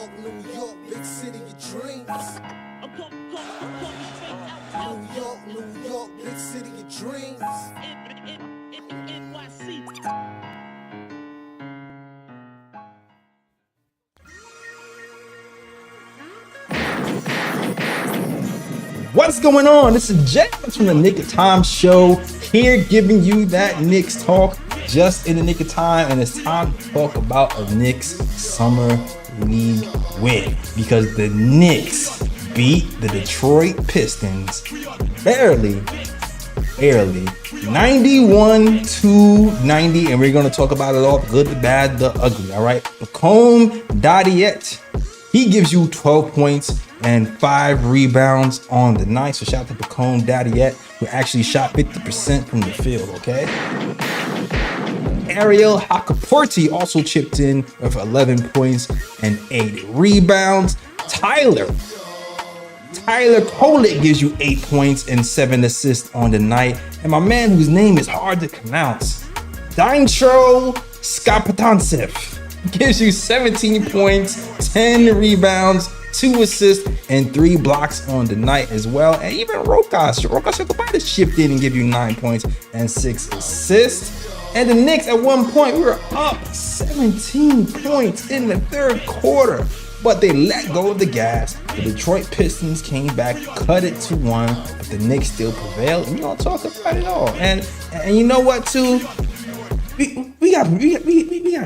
York, big city of dreams. New York, big city of dreams. What's going on? This is James from the Knick Of Time show, here giving you that Knicks talk just in the nick of time, and it's time to talk about a Knicks summer league win, because the Knicks beat the Detroit Pistons barely 91-90, and we're going to talk about it all, the good, the bad, the ugly. All right, Pacome Dadiet, he gives you 12 points and 5 rebounds on the night. So shout out to Pacome Dadiet, who actually shot 50% from the field, okay? Ariel Hakaporti also chipped in with 11 points and 8 rebounds. Tyler Kolec gives you 8 points and 7 assists on the night. And my man, whose name is hard to pronounce, Dintro Skapatantsev, gives you 17 points, 10 rebounds, 2 assists, and 3 blocks on the night as well. And even Rokas Jokovic shipped in and give you 9 points and 6 assists. And the Knicks, at one point, we were up 17 points in the third quarter, but they let go of the gas. The Detroit Pistons came back, cut it to 1, but the Knicks still prevailed. And we're gonna talk about it all. And you know what, too? We gotta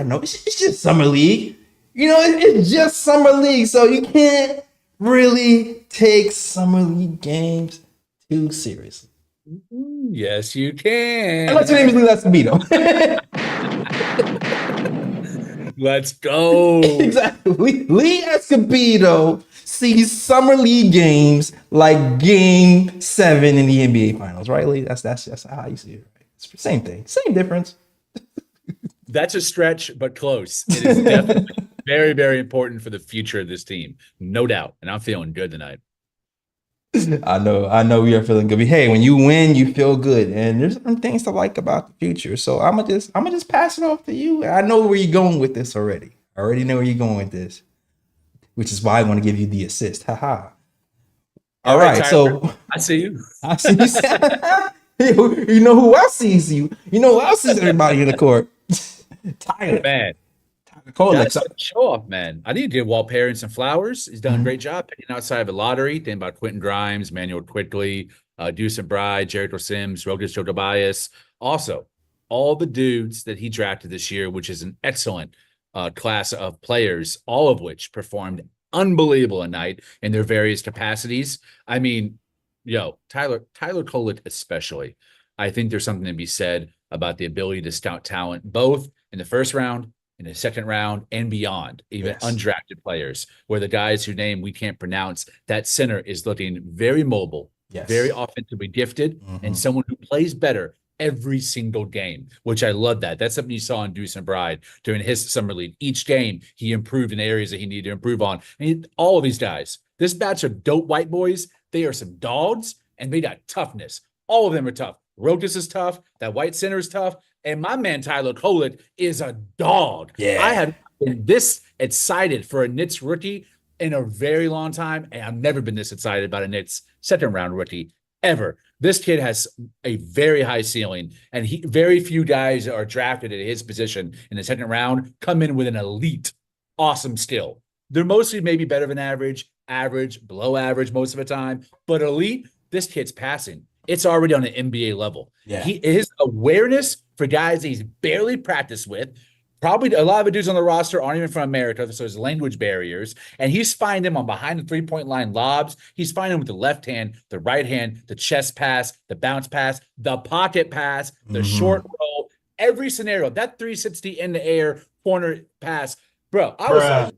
know, it's just summer league. You know, it's just summer league, so you can't really take summer league games too seriously. Yes, you can. Unless your name is Lee Escobedo. Let's go. Exactly. Lee Escobedo sees summer league games like Game 7 in the NBA Finals, right, Lee? That's how you see it. Right? It's the same thing, same difference. That's a stretch, but close. It is definitely very, very important for the future of this team, no doubt. And I'm feeling good tonight. I know we are feeling good. But hey, when you win, you feel good, and there's some things to like about the future. So I'm gonna just pass it off to you. I know where you're going with this already. I already know where you're going with this, which is why I want to give you the assist. Haha. All right, Tyler, so I see you. I see you. You know who else sees you? You know who else sees everybody in the court? Tyler. Man. Kolec. Show off, man. I need to give Walt Perry some flowers. He's done a great job picking outside of a lottery. Thinking about Quentin Grimes, Manuel Quickly, Deuce Bride, Jericho Sims, Rokas Jokovic. Also, all the dudes that he drafted this year, which is an excellent class of players, all of which performed unbelievable at night in their various capacities. I mean, Tyler Kolec especially. I think there's something to be said about the ability to scout talent, both in the first round, in the second round, and beyond, even undrafted players, where the guys whose name we can't pronounce, that center is looking very mobile, very offensively gifted, and someone who plays better every single game, which I love that. That's something you saw in Deuce Bride during his summer league. Each game, he improved in areas that he needed to improve on. And all of these guys, this batch of dope white boys, they are some dogs, and they got toughness. All of them are tough. Rokas is tough. That white center is tough. And my man, Tyler Kolec, is a dog. Yeah. I have been this excited for a Knicks rookie in a very long time, and I've never been this excited about a Knicks second-round rookie ever. This kid has a very high ceiling, and very few guys that are drafted at his position in the second round come in with an elite, awesome skill. They're mostly maybe better than average, below average most of the time, but elite, this kid's passing. It's already on an NBA level. Yeah. His awareness for guys that he's barely practiced with, probably a lot of the dudes on the roster aren't even from America, so there's language barriers, and he's finding them on behind the three-point line lobs. He's finding them with the left hand, the right hand, the chest pass, the bounce pass, the pocket pass, the short roll, every scenario. That 360 in the air corner pass, bro. I was like,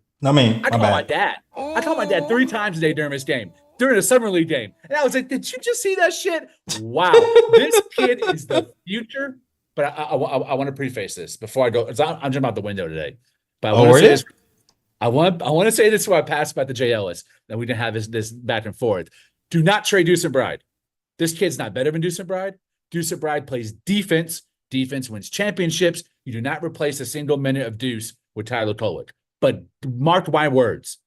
I called my dad. I called my dad 3 times a day during this game, during a summer league game. And I was like, did you just see that shit? Wow. This kid is the future. But I want to preface this before I go. I'm jumping out the window today. But I want to say this. I want to say this before I pass about the J. Ellis, that we didn't have this back and forth. Do not trade Deuce Bride. This kid's not better than Deuce Bride. Deuce Bride plays defense. Defense wins championships. You do not replace a single minute of Deuce with Tyler Kolec. But mark my words,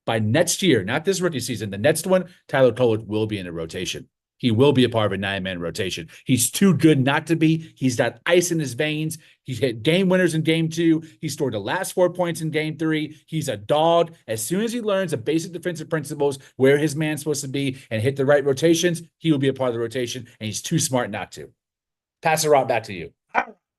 By next year, not this rookie season, the next one, Tyler Kolec will be in the rotation. He will be a part of a 9-man rotation. He's too good not to be. He's got ice in his veins. He hit game winners in game 2. He scored the last 4 points in game 3. He's a dog. As soon as he learns the basic defensive principles, where his man's supposed to be, and hit the right rotations, he will be a part of the rotation, and he's too smart not to. Pass it right back to you.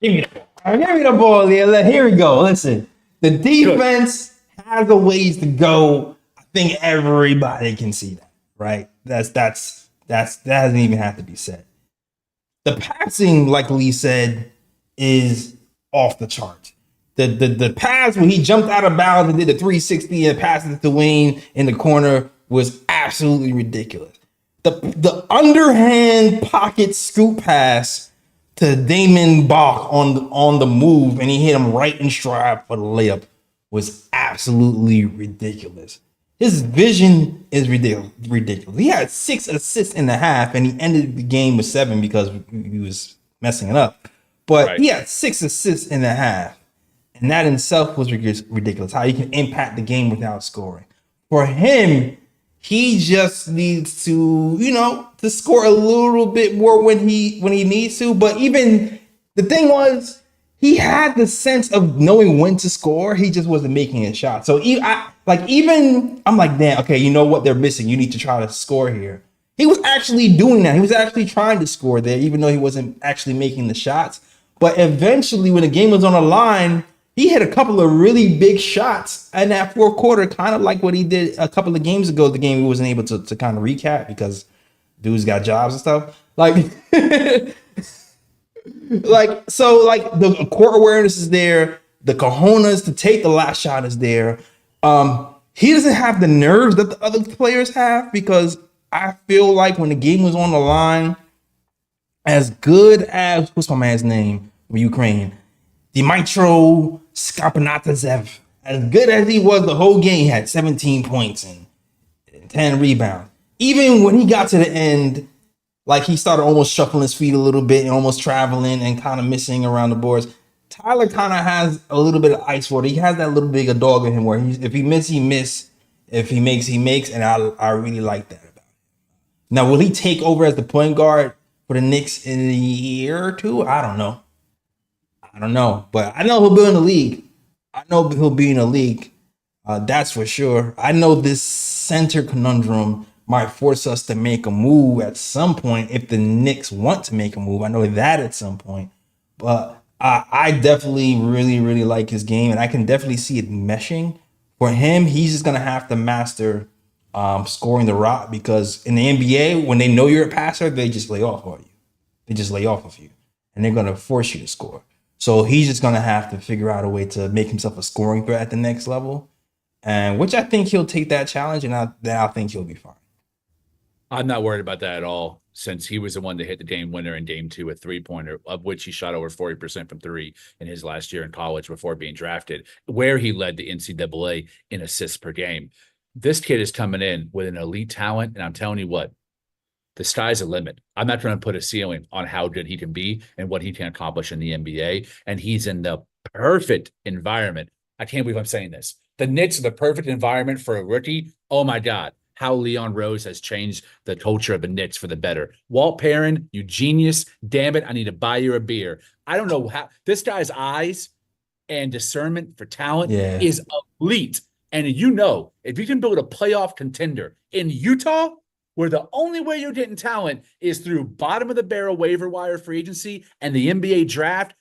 Give me the ball. Here we go. Listen, the defense has a ways to go. I think everybody can see that, right? That doesn't even have to be said. The passing, like Lee said, is off the charts. The pass when he jumped out of bounds and did the 360 and passed it to Wayne in the corner was absolutely ridiculous. The underhand pocket scoop pass to Damon Bach on the move, and he hit him right in stride for the layup, was absolutely ridiculous. His vision is ridiculous. He had 6 assists in the half, and he ended the game with 7 because he was messing it up. But He had 6 assists in the half, and that in itself was ridiculous. How you can impact the game without scoring. For him, he just needs to, to score a little bit more when he needs to. But even the thing was, he had the sense of knowing when to score. He just wasn't making a shot. So I'm like, damn, okay, you know what they're missing? You need to try to score here. He was actually doing that. He was actually trying to score there, even though he wasn't actually making the shots. But eventually, when the game was on the line, he hit a couple of really big shots in that fourth quarter, kind of like what he did a couple of games ago, the game he wasn't able to kind of recap because dudes got jobs and stuff. The court awareness is there. The cojones to take the last shot is there. He doesn't have the nerves that the other players have, because I feel like when the game was on the line, as good as, what's my man's name from Ukraine? Dmytro Skapanatazev. As good as he was the whole game, he had 17 points and 10 rebounds. Even when he got to the end, like he started almost shuffling his feet a little bit and almost traveling and kind of missing around the boards. Tyler kind of has a little bit of ice for it. He has that little bit of dog in him where if he miss, he miss. If he makes, he makes. And I really like that about him. Now, will he take over as the point guard for the Knicks in a year or two? I don't know. But I know he'll be in the league. That's for sure. I know this center conundrum might force us to make a move at some point if the Knicks want to make a move. I know that at some point. But I definitely really, really like his game, and I can definitely see it meshing. For him, he's just going to have to master scoring the rock, because in the NBA, when they know you're a passer, they just lay off on you. They just lay off of you, and they're going to force you to score. So he's just going to have to figure out a way to make himself a scoring threat at the next level, and which I think he'll take that challenge, and I think he'll be fine. I'm not worried about that at all, since he was the one to hit the game winner in game 2, a 3-pointer, of which he shot over 40% from 3 in his last year in college before being drafted, where he led the NCAA in assists per game. This kid is coming in with an elite talent, and I'm telling you what, the sky's the limit. I'm not trying to put a ceiling on how good he can be and what he can accomplish in the NBA, and he's in the perfect environment. I can't believe I'm saying this. The Knicks are the perfect environment for a rookie. Oh, my God. How Leon Rose has changed the culture of the Knicks for the better. Walt Perrin, you genius. Damn it, I need to buy you a beer. I don't know how this guy's eyes and discernment for talent is elite. And if you can build a playoff contender in Utah, where the only way you're getting talent is through bottom of the barrel waiver wire free agency and the NBA draft,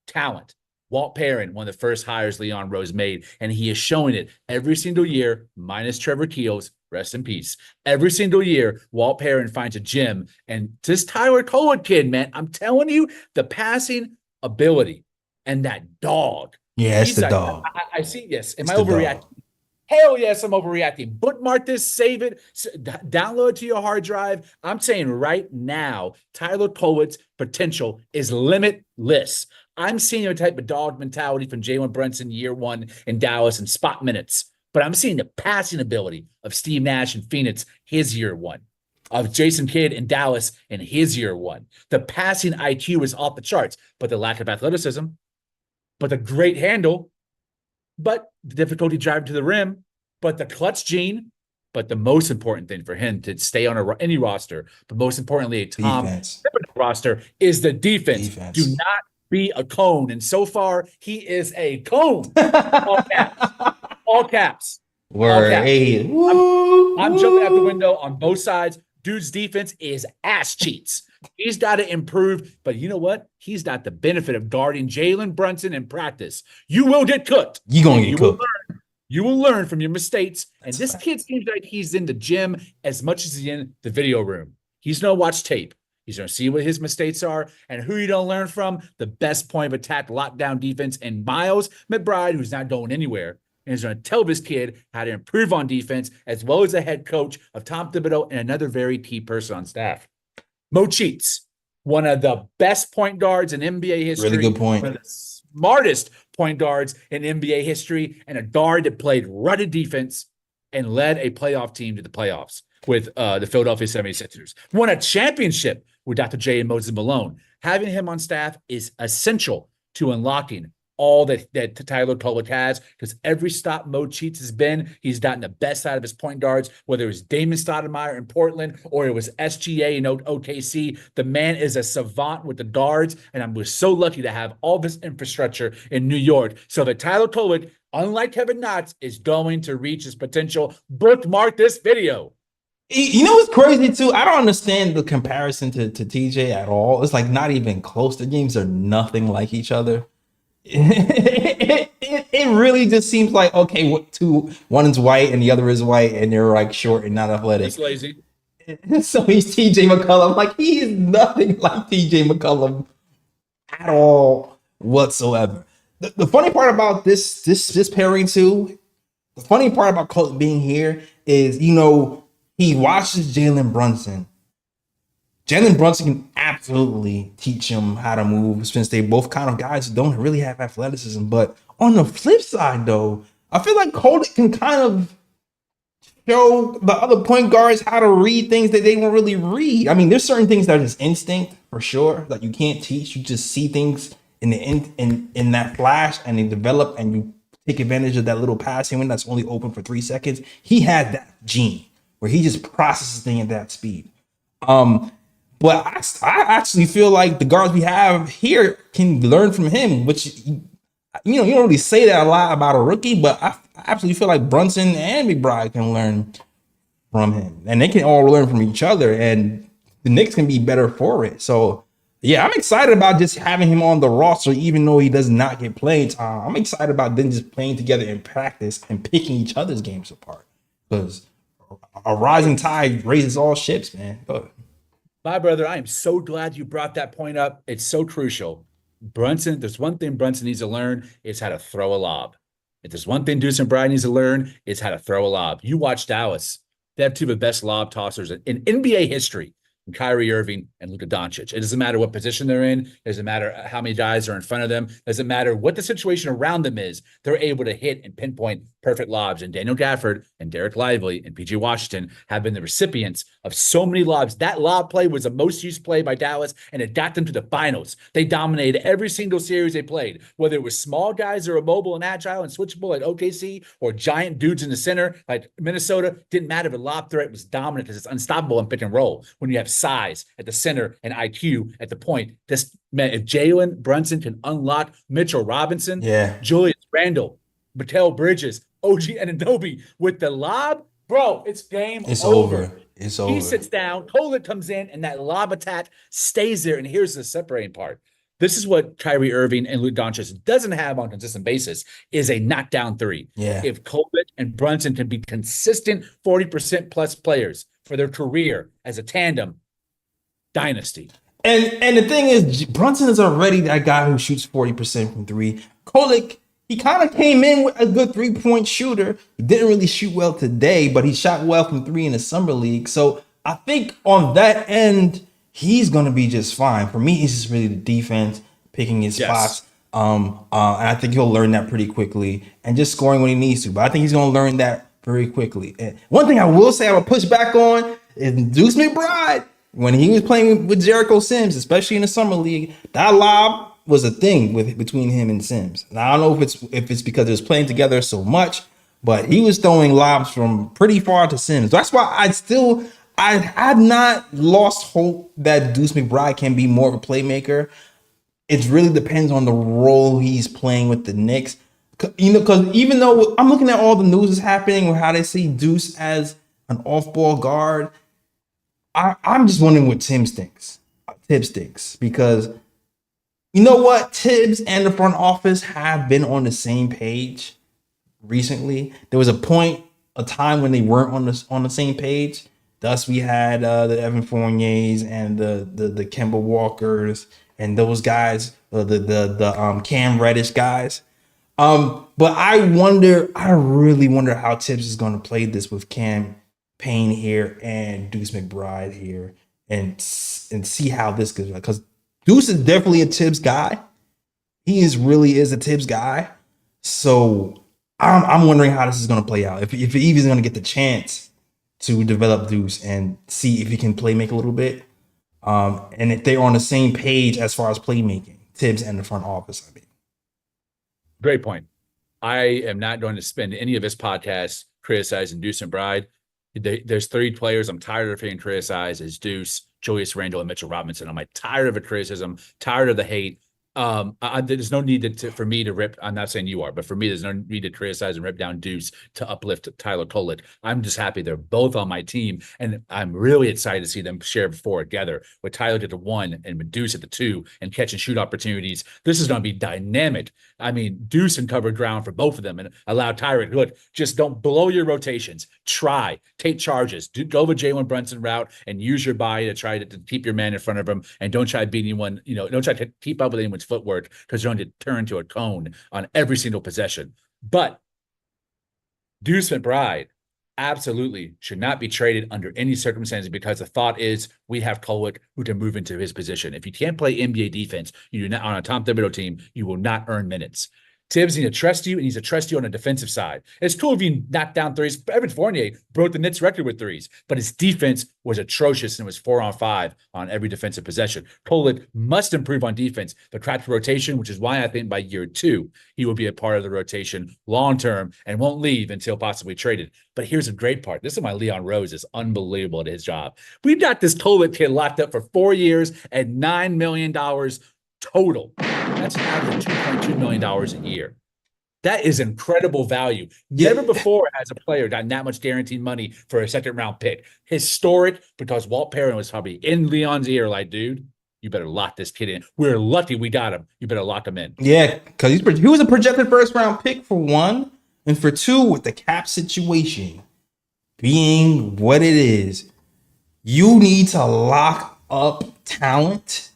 talent. Walt Perrin, one of the first hires Leon Rose made, and he is showing it every single year, minus Trevor Keels, rest in peace. Every single year, Walt Perrin finds a gem, and this Tyler Kolec kid, man, I'm telling you, the passing ability and that dog. Yeah, it's the dog. I see. Yes. Am I overreacting? Dog. Hell yes, I'm overreacting. Bookmark this, save it, download it to your hard drive. I'm saying right now, Tyler Kolec's potential is limitless. I'm seeing a type of dog mentality from Jalen Brunson year 1 in Dallas and spot minutes, but I'm seeing the passing ability of Steve Nash in Phoenix, his year 1, of Jason Kidd in Dallas in his year 1. The passing IQ is off the charts, but the lack of athleticism, but the great handle, but the difficulty driving to the rim, but the clutch gene. But the most important thing for him to stay on any roster, but most importantly, a Tom Thibodeau roster, is the defense. Do not be a cone. And so far, he is a cone. All caps. All caps. All caps. I'm jumping out the window on both sides. Dude's defense is ass cheeks. He's got to improve. But you know what? He's got the benefit of guarding Jalen Brunson in practice. You will get cooked. You're going to get cooked. You will learn from your mistakes. And this kid seems like he's in the gym as much as he's in the video room. He's going to watch tape. He's going to see what his mistakes are. And who you don't learn from? The best point of attack lockdown defense. And Miles McBride, who's not going anywhere, and is going to tell this kid how to improve on defense, as well as the head coach of Tom Thibodeau and another very key person on staff. Mo Cheats, one of the best point guards in NBA history. Really good point. One of the smartest point guards in NBA history, and a guard that played rutted defense and led a playoff team to the playoffs with the Philadelphia 76ers. Won a championship with Dr. J and Moses Malone. Having him on staff is essential to unlocking all that Tyler Kolec has, because every stop Mo Cheats has been, he's gotten the best out of his point guards, whether it was Damon Stoudemire in Portland or it was SGA in OKC. The man is a savant with the guards, and we're so lucky to have all this infrastructure in New York so that Tyler Kolec, unlike Kevin Knox, is going to reach his potential. Bookmark this video. You know what's crazy too? I don't understand the comparison to TJ at all. It's like not even close. The games are nothing like each other. It really just seems like, okay, one is white and the other is white, and they're like short and not athletic. It's lazy. So he's TJ McCollum. Like, he is nothing like TJ McCollum at all whatsoever. The funny part about this pairing too, the funny part about Colt being here is, you know, he watches Jalen Brunson. Jalen Brunson can absolutely teach him how to move, since they both kind of guys who don't really have athleticism. But on the flip side, though, I feel like Kolec can kind of show the other point guards how to read things that they don't really read. I mean, there's certain things that are just instinct for sure that you can't teach. You just see things in that flash, and they develop, and you take advantage of that little passing window that's only open for 3 seconds. He had that gene where he just processes things at that speed. But I actually feel like the guards we have here can learn from him, which, you know, you don't really say that a lot about a rookie, but I absolutely feel like Brunson and McBride can learn from him, and they can all learn from each other, and the Knicks can be better for it. So yeah, I'm excited about just having him on the roster, even though he does not get playing time. I'm excited about them just playing together in practice and picking each other's games apart, because a rising tide raises all ships, man. My brother, I am so glad you brought that point up. It's so crucial. Brunson, there's one thing Brunson needs to learn, is how to throw a lob. If there's one thing Deuce McBride needs to learn, it's how to throw a lob. You watch Dallas. They have two of the best lob tossers in NBA history, Kyrie Irving and Luka Doncic. It doesn't matter what position they're in. It doesn't matter how many guys are in front of them. It doesn't matter what the situation around them is. They're able to hit and pinpoint perfect lobs. And Daniel Gafford and Derek Lively and PG Washington have been the recipients of so many lobs. That lob play was the most used play by Dallas, and it got them to the finals. They dominated every single series they played, whether it was small guys that were mobile and agile and switchable like OKC, or giant dudes in the center like Minnesota. Didn't matter. The lob threat was dominant because it's unstoppable in pick and roll when you have size at the center and IQ at the point. This man, if Jalen Brunson can unlock Mitchell Robinson, Julius Randle, Mikal Bridges, OG Anunoby with the lob, bro, it's game over. It's over. He sits down, Kolec comes in, and that lob attack stays there. And here's the separating part. This is what Kyrie Irving and Luka Doncic doesn't have on a consistent basis, is a knockdown three. Yeah. If Kolec and Brunson can be consistent 40% plus players for their career as a tandem, dynasty. And the thing is, Brunson is already that guy who shoots 40% from three. Kolec, he kind of came in with a good 3-point shooter. He didn't really shoot well today, but he shot well from three in the summer league. So I think on that end, he's going to be just fine. For me, it's just really the defense, picking his spots. And I think he'll learn that pretty quickly, and just scoring when he needs to. But I think he's going to learn that very quickly. And one thing I will say I will push back on is Deuce McBride. When he was playing with Jericho Sims, especially in the summer league, that lob was a thing between him and Sims. And I don't know if it's because it was playing together so much, but he was throwing lobs from pretty far to Sims. That's why I have not lost hope that Deuce McBride can be more of a playmaker. It really depends on the role he's playing with the Knicks. Because even though I'm looking at all the news is happening with how they see Deuce as an off-ball guard, I'm just wondering what Tibbs thinks. Because you know what? Tibbs and the front office have been on the same page recently. There was a time when they weren't on the same page. Thus, we had the Evan Fourniers and the Kemba Walkers and those guys, the Cam Reddish guys. But I really wonder how Tibbs is going to play this with Cam Payne here and Deuce McBride here, and see how this goes. Because Deuce is definitely a Tibbs guy. He really is a Tibbs guy. So I'm wondering how this is going to play out. If Evie's going to get the chance to develop Deuce and see if he can play make a little bit. And if they're on the same page as far as playmaking, Tibbs and the front office, I mean. Great point. I am not going to spend any of this podcast criticizing Deuce McBride. There's 3 players I'm tired of being criticized: is Deuce, Julius Randle, and Mitchell Robinson. I'm tired of the criticism, tired of the hate. There's no need for me to rip. I'm not saying you are, but for me, there's no need to criticize and rip down Deuce to uplift Tyler Kolec. I'm just happy they're both on my team, and I'm really excited to see them share 4 together with Tyler at the 1 and Deuce at the 2 and catch and shoot opportunities. This is going to be dynamic. I mean, Deuce and covered ground for both of them and allow Tyler. Look, just don't blow your rotations. Try, take charges. Go the Jalen Brunson route and use your body to try to keep your man in front of him, and don't try beating anyone. Don't try to keep up with anyone's footwork, because you're going to turn to a cone on every single possession. But Deuce McBride absolutely should not be traded under any circumstances, because the thought is we have Kolec who can move into his position. If you can't play NBA defense, you do not on a Tom Thibodeau team, you will not earn minutes. Tibbs needs to trust you, and he's to trust you on the defensive side. It's cool if you knock down threes. Evan Fournier broke the Knicks record with threes, but his defense was atrocious and was 4-on-5 on every defensive possession. Kolec must improve on defense, the craft rotation, which is why I think by year 2, he will be a part of the rotation long-term and won't leave until possibly traded. But here's a great part. This is why Leon Rose is unbelievable at his job. We've got this Kolec kid locked up for 4 years at $9 million total. That's an average of $2.2 million a year. That is incredible value. Never before has a player gotten that much guaranteed money for a second-round pick. Historic, because Walt Perrin was probably in Leon's ear like, dude, you better lock this kid in. We're lucky we got him. You better lock him in. Yeah, because he was a projected first-round pick for 1, and for 2, with the cap situation being what it is, you need to lock up talent,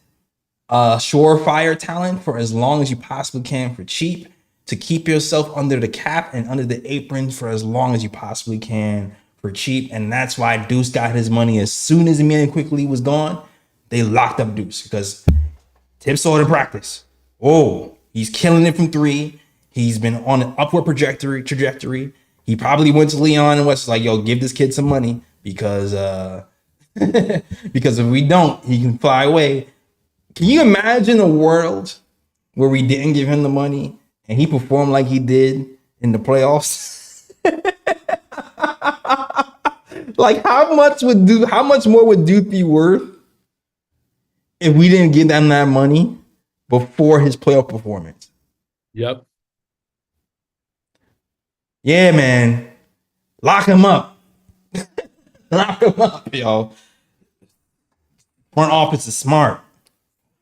surefire talent, for as long as you possibly can for cheap, to keep yourself under the cap and under the apron for as long as you possibly can for cheap. And that's why Deuce got his money as soon as Emmanuel Quickly was gone. They locked up Deuce because Tibbs saw it in practice. Oh, he's killing it from 3. He's been on an upward trajectory. He probably went to Leon and was like, yo, give this kid some money, because because if we don't, he can fly away. Can you imagine a world where we didn't give him the money and he performed like he did in the playoffs? Like, how much more would Duke be worth if we didn't give them that money before his playoff performance? Yep. Yeah, man. Lock him up. Lock him up, yo. Front office is smart.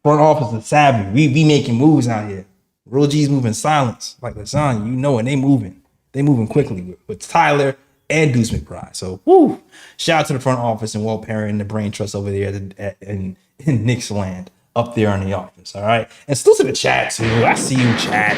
Front office is savvy. We making moves out here. Real G's moving silence like lasagna. You know, and they moving. They moving quickly with Tyler and Deuce McBride. So, woo! Shout out to the front office and Walt Perrin and the brain trust over there in Knicks land up there in the office. All right, and still to the chat too. I see you, chat.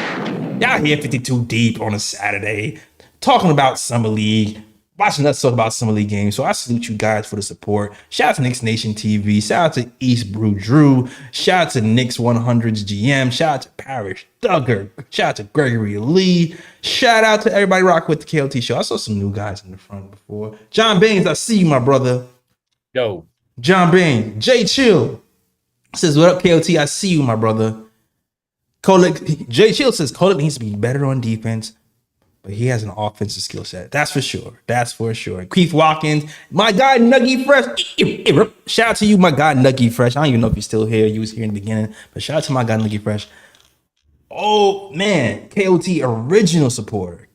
Y'all here 52 deep on a Saturday, talking about Summer League. Watching us talk about Summer League games. So I salute you guys for the support. Shout out to Knicks Nation TV. Shout out to East Brew Drew. Shout out to Knicks 100's GM. Shout out to Parrish Duggar. Shout out to Gregory Lee. Shout out to everybody rocking with the KLT show. I saw some new guys in the front before. John Baines, I see you, my brother. Yo. John Baines. Jay Chill says, what up, KLT? I see you, my brother. Jay Chill says, Kolec needs to be better on defense. but he has an offensive skill set. That's for sure. That's for sure. Keith Watkins, my guy Nuggy Fresh. Shout out to you, my guy Nuggy Fresh. I don't even know if you're still here. You was here in the beginning, but shout out to my guy Nuggy Fresh. Oh man, KOT original supporter.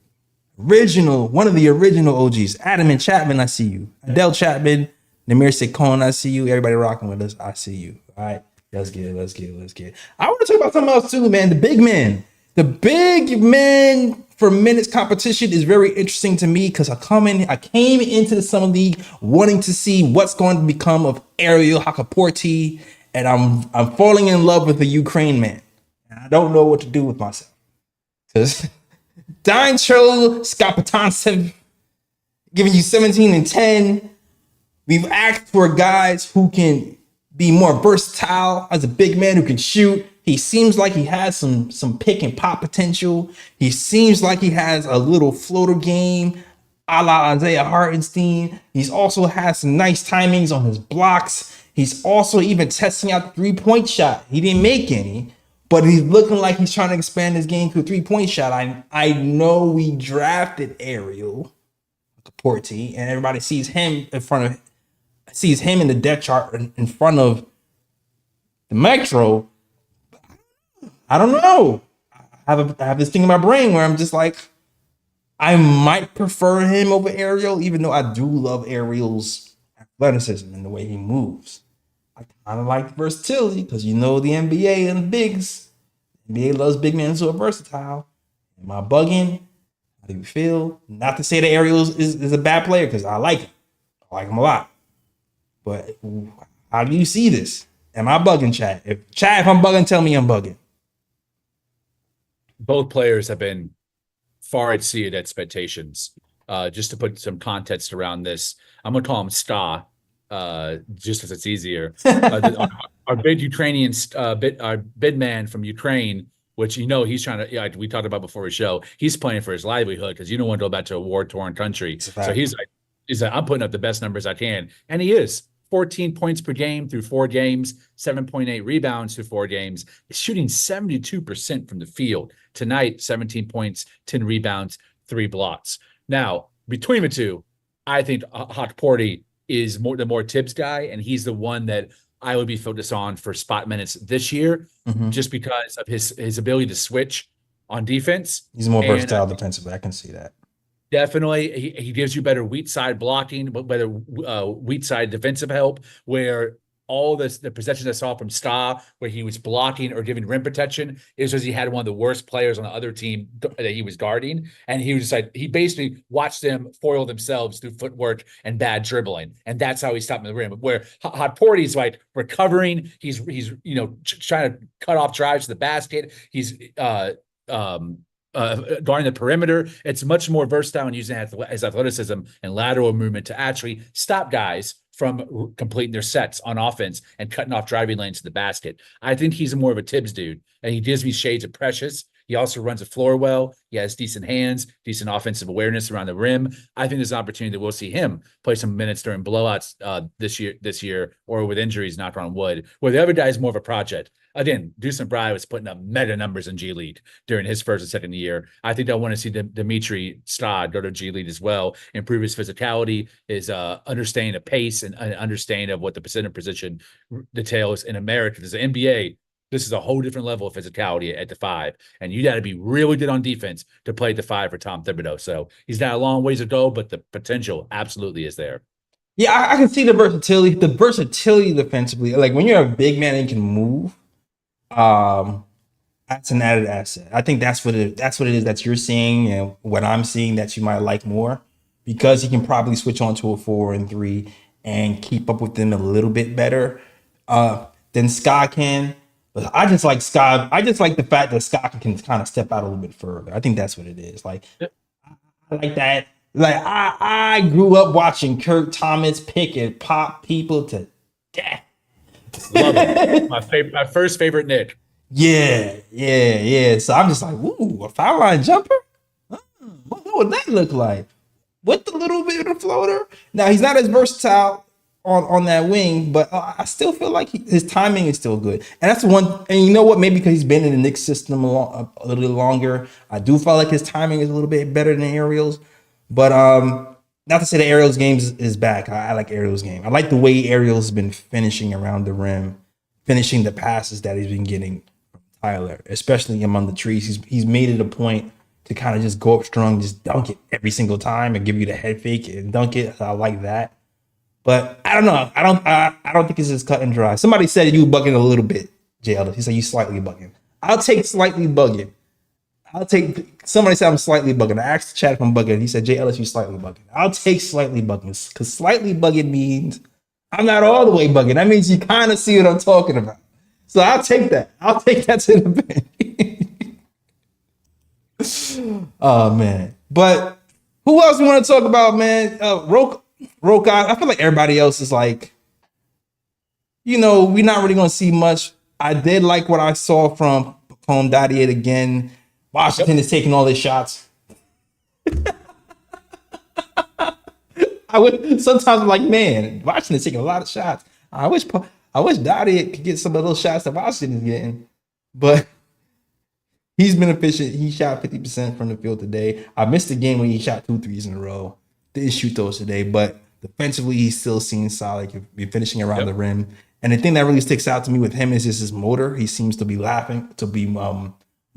One of the original OGs. Adam and Chapman, I see you. Adele Chapman, Namir Sekon, I see you. Everybody rocking with us, I see you. All right, let's get it. I want to talk about something else too, man. The big men. The big men for minutes competition is very interesting to me because I came into the summer league wanting to see what's going to become of Ariel Hakaporti, and I'm falling in love with the Ukraine man. And I don't know what to do with myself. Because Dintro Skapatantsev giving you 17 and 10. We've asked for guys who can be more versatile as a big man who can shoot. He seems like he has some pick and pop potential. He seems like he has a little floater game a la Isaiah Hartenstein. He's also has some nice timings on his blocks. He's also even testing out the 3-point shot. He didn't make any, but he's looking like he's trying to expand his game to a 3-point shot. I know we drafted Ariel Porty, and everybody sees him in the depth chart in front of the Metro. I don't know. I have this thing in my brain where I'm just like, I might prefer him over Ariel, even though I do love Ariel's athleticism and the way he moves. I kind of like versatility because you know the NBA and the bigs. The NBA loves big men who are versatile. Am I bugging? How do you feel? Not to say that Ariel is a bad player because I like him. I like him a lot. But how do you see this? Am I bugging, Chad? If I'm bugging, tell me I'm bugging. Both players have been far exceeded expectations. Just to put some context around this, I'm going to call him Sta, just as it's easier. Our big Ukrainian, our bid man from Ukraine, which he's trying to. Yeah, we talked about before the show. He's playing for his livelihood because you don't want to go back to a war-torn country. So he's like, I'm putting up the best numbers I can, and he is. 14 points per game through 4 games, 7.8 rebounds through 4 games. He's shooting 72% from the field. Tonight, 17 points, 10 rebounds, 3 blocks. Now, between the two, I think Hakaporti is the more Tibbs guy, and he's the one that I would be focused on for spot minutes this year, just because of his ability to switch on defense. He's more versatile defensively. I can see that. Definitely, he gives you better weak side blocking, better weak side defensive help. Where all the possessions I saw from Sta, where he was blocking or giving rim protection, is because he had one of the worst players on the other team that he was guarding, and he was just like he basically watched them foil themselves through footwork and bad dribbling, and that's how he stopped the rim. Where Hakaporti's like recovering, he's trying to cut off drives to the basket. He's guarding the perimeter. It's much more versatile and using his athleticism and lateral movement to actually stop guys from completing their sets on offense and cutting off driving lanes to the basket. I think he's more of a Tibbs dude, and he gives me shades of Precious. He also runs the floor well. He has decent hands, decent offensive awareness around the rim. I think there's an opportunity that we'll see him play some minutes during blowouts this year, or with injuries, knock on wood, where the other guy is more of a project. Again, Dusan Bry was putting up meta numbers in G League during his first and second year. I think I want to see Dimitri Stad go to G League as well, improve his physicality, his understanding of pace, and understanding of what the center position details in America. There's an NBA. This is a whole different level of physicality at the 5, and you got to be really good on defense to play at the 5 for Tom Thibodeau. So he's got a long ways to go, but the potential absolutely is there. Yeah, I can see the versatility. The versatility defensively, like when you're a big man and can move, that's an added asset. I think that's what it is that you're seeing, and what I'm seeing that you might like more, because he can probably switch on to a 4 and 3 and keep up with them a little bit better than Scott can. But I just like Scott. I just like the fact that Scott can kind of step out a little bit further. I think that's what it is. Like, I like that. Like, I grew up watching Kurt Thomas pick and pop people to death. Love it. My first favorite Knick. Yeah. So I'm just like, ooh, a foul line jumper? What would that look like? With the little bit of the floater? Now, he's not as versatile on that wing, but I still feel like his timing is still good. And that's one. And you know what? Maybe because he's been in the Knicks system a little longer, I do feel like his timing is a little bit better than Ariel's. But not to say that Ariel's game is back. I like Ariel's game. I like the way Ariel's been finishing around the rim, finishing the passes that he's been getting from Tyler, especially among the trees. He's made it a point to kind of just go up strong, just dunk it every single time and give you the head fake and dunk it. I like that. But I don't know. I don't think it's as cut and dry. Somebody said you bugging a little bit, Jay Ellis. He said you slightly bugging. I'll take slightly bugging. Somebody said I'm slightly bugging. I asked the chat if I'm bugging. He said, Jay Ellis, you slightly bugging. I'll take slightly bugging because slightly bugging means I'm not all the way bugging. That means you kind of see what I'm talking about. So I'll take that. I'll take that to the bank. Oh, man. But who else we want to talk about, man? Roka, I feel like everybody else is like, we're not really going to see much. I did like what I saw from Pacome Dadiet again. Washington is taking all his shots. Sometimes I'm like, man, Washington is taking a lot of shots. I wish Dadiet could get some of those shots that Washington is getting, but he's been efficient. He shot 50% from the field today. I missed the game when he shot 2 threes in a row. Didn't shoot those today, but defensively, he's still seen solid. He's finishing around the rim. And the thing that really sticks out to me with him is just his motor. He seems to be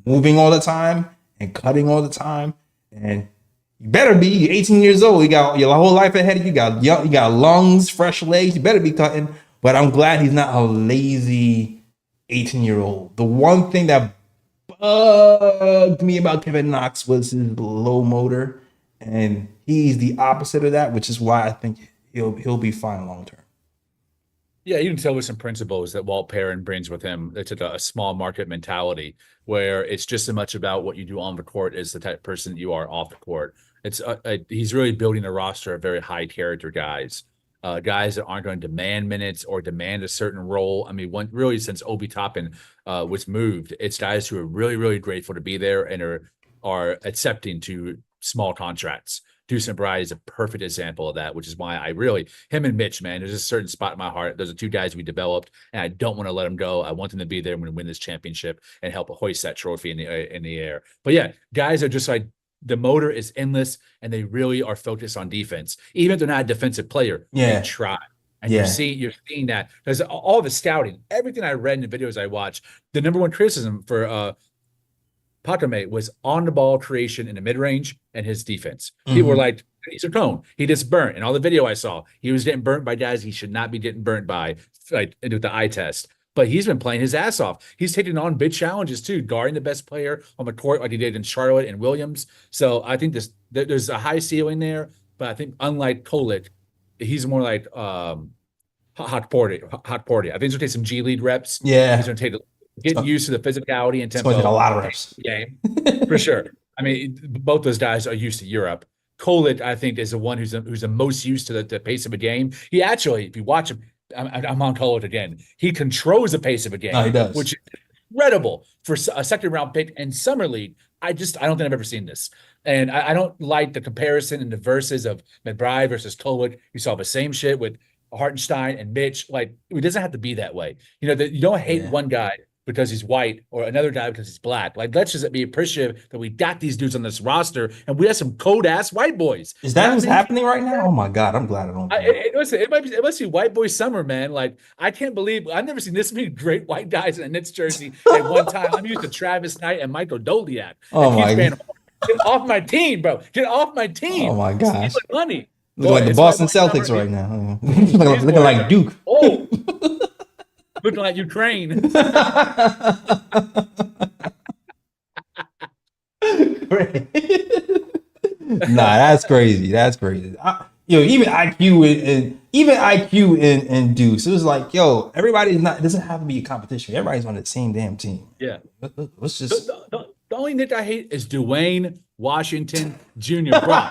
moving all the time and cutting all the time. And you better be. You're 18 years old. You got your whole life ahead of you. You got lungs, fresh legs. You better be cutting. But I'm glad he's not a lazy 18-year-old. The one thing that bugged me about Kevin Knox was his low motor. And he's the opposite of that, which is why I think he'll be fine long term. Yeah, you can tell with some principles that Walt Perrin brings with him. It's a small market mentality where it's just as much about what you do on the court as the type of person that you are off the court. He's really building a roster of very high character guys, guys that aren't going to demand minutes or demand a certain role. I mean, really since Obi Toppin was moved, it's guys who are really, really grateful to be there and are accepting to small contracts. Deuce and Bryant is a perfect example of that, which is why him and Mitch, man, there's a certain spot in my heart. Those are two guys we developed, and I don't want to let them go. I want them to be there when we win this championship and help hoist that trophy in the air. But yeah, guys are just like, the motor is endless, and they really are focused on defense. Even if they're not a defensive player, they try. And you're seeing that. Because all the scouting, everything I read in the videos I watched, the number one criticism for Pacome was on the ball creation in the mid range and his defense. People were like, he's a cone. He just burnt. And all the video I saw, he was getting burnt by guys he should not be getting burnt by, like with the eye test. But he's been playing his ass off. He's taking on big challenges too, guarding the best player on the court like he did in Charlotte and Williams. So I think there's a high ceiling there. But I think unlike Kolec, he's more like hot porty. I think he's gonna take some G League reps. Yeah, he's gonna take. Getting used to the physicality and tempo. It's a lot of reps. Game, for sure. I mean, both those guys are used to Europe. Kolec, I think, is the one who's the most used to the pace of a game. He actually, if you watch him, I'm on Kolec again. He controls the pace of a game. No, he does. Which is incredible for a second-round pick in Summer League. I don't think I've ever seen this. And I don't like the comparison and the verses of McBride versus Kolec. You saw the same shit with Hartenstein and Mitch. Like, it doesn't have to be that way. You don't hate one guy because he's white or another guy because he's black. Like, let's just be appreciative that we got these dudes on this roster and we have some cold-ass white boys. Is that what's happening right now? Oh, my God. I'm glad I don't. It must be white boy summer, man. Like, I can't believe – I've never seen this many great white guys in a Knicks jersey at one time. I'm used to Travis Knight and Michael Doliak. Oh, my God. Get off my team, bro. Get off my team. Oh, my gosh. Money. Looking like the Boston Celtics right now. looking like Duke. Oh. Looking like Ukraine. That's crazy. That's crazy. Even IQ and Deuce. It was like, everybody's doesn't have to be a competition. Everybody's on the same damn team. Yeah. Let's just. The only Knick I hate is Dwayne Washington Jr. Bro.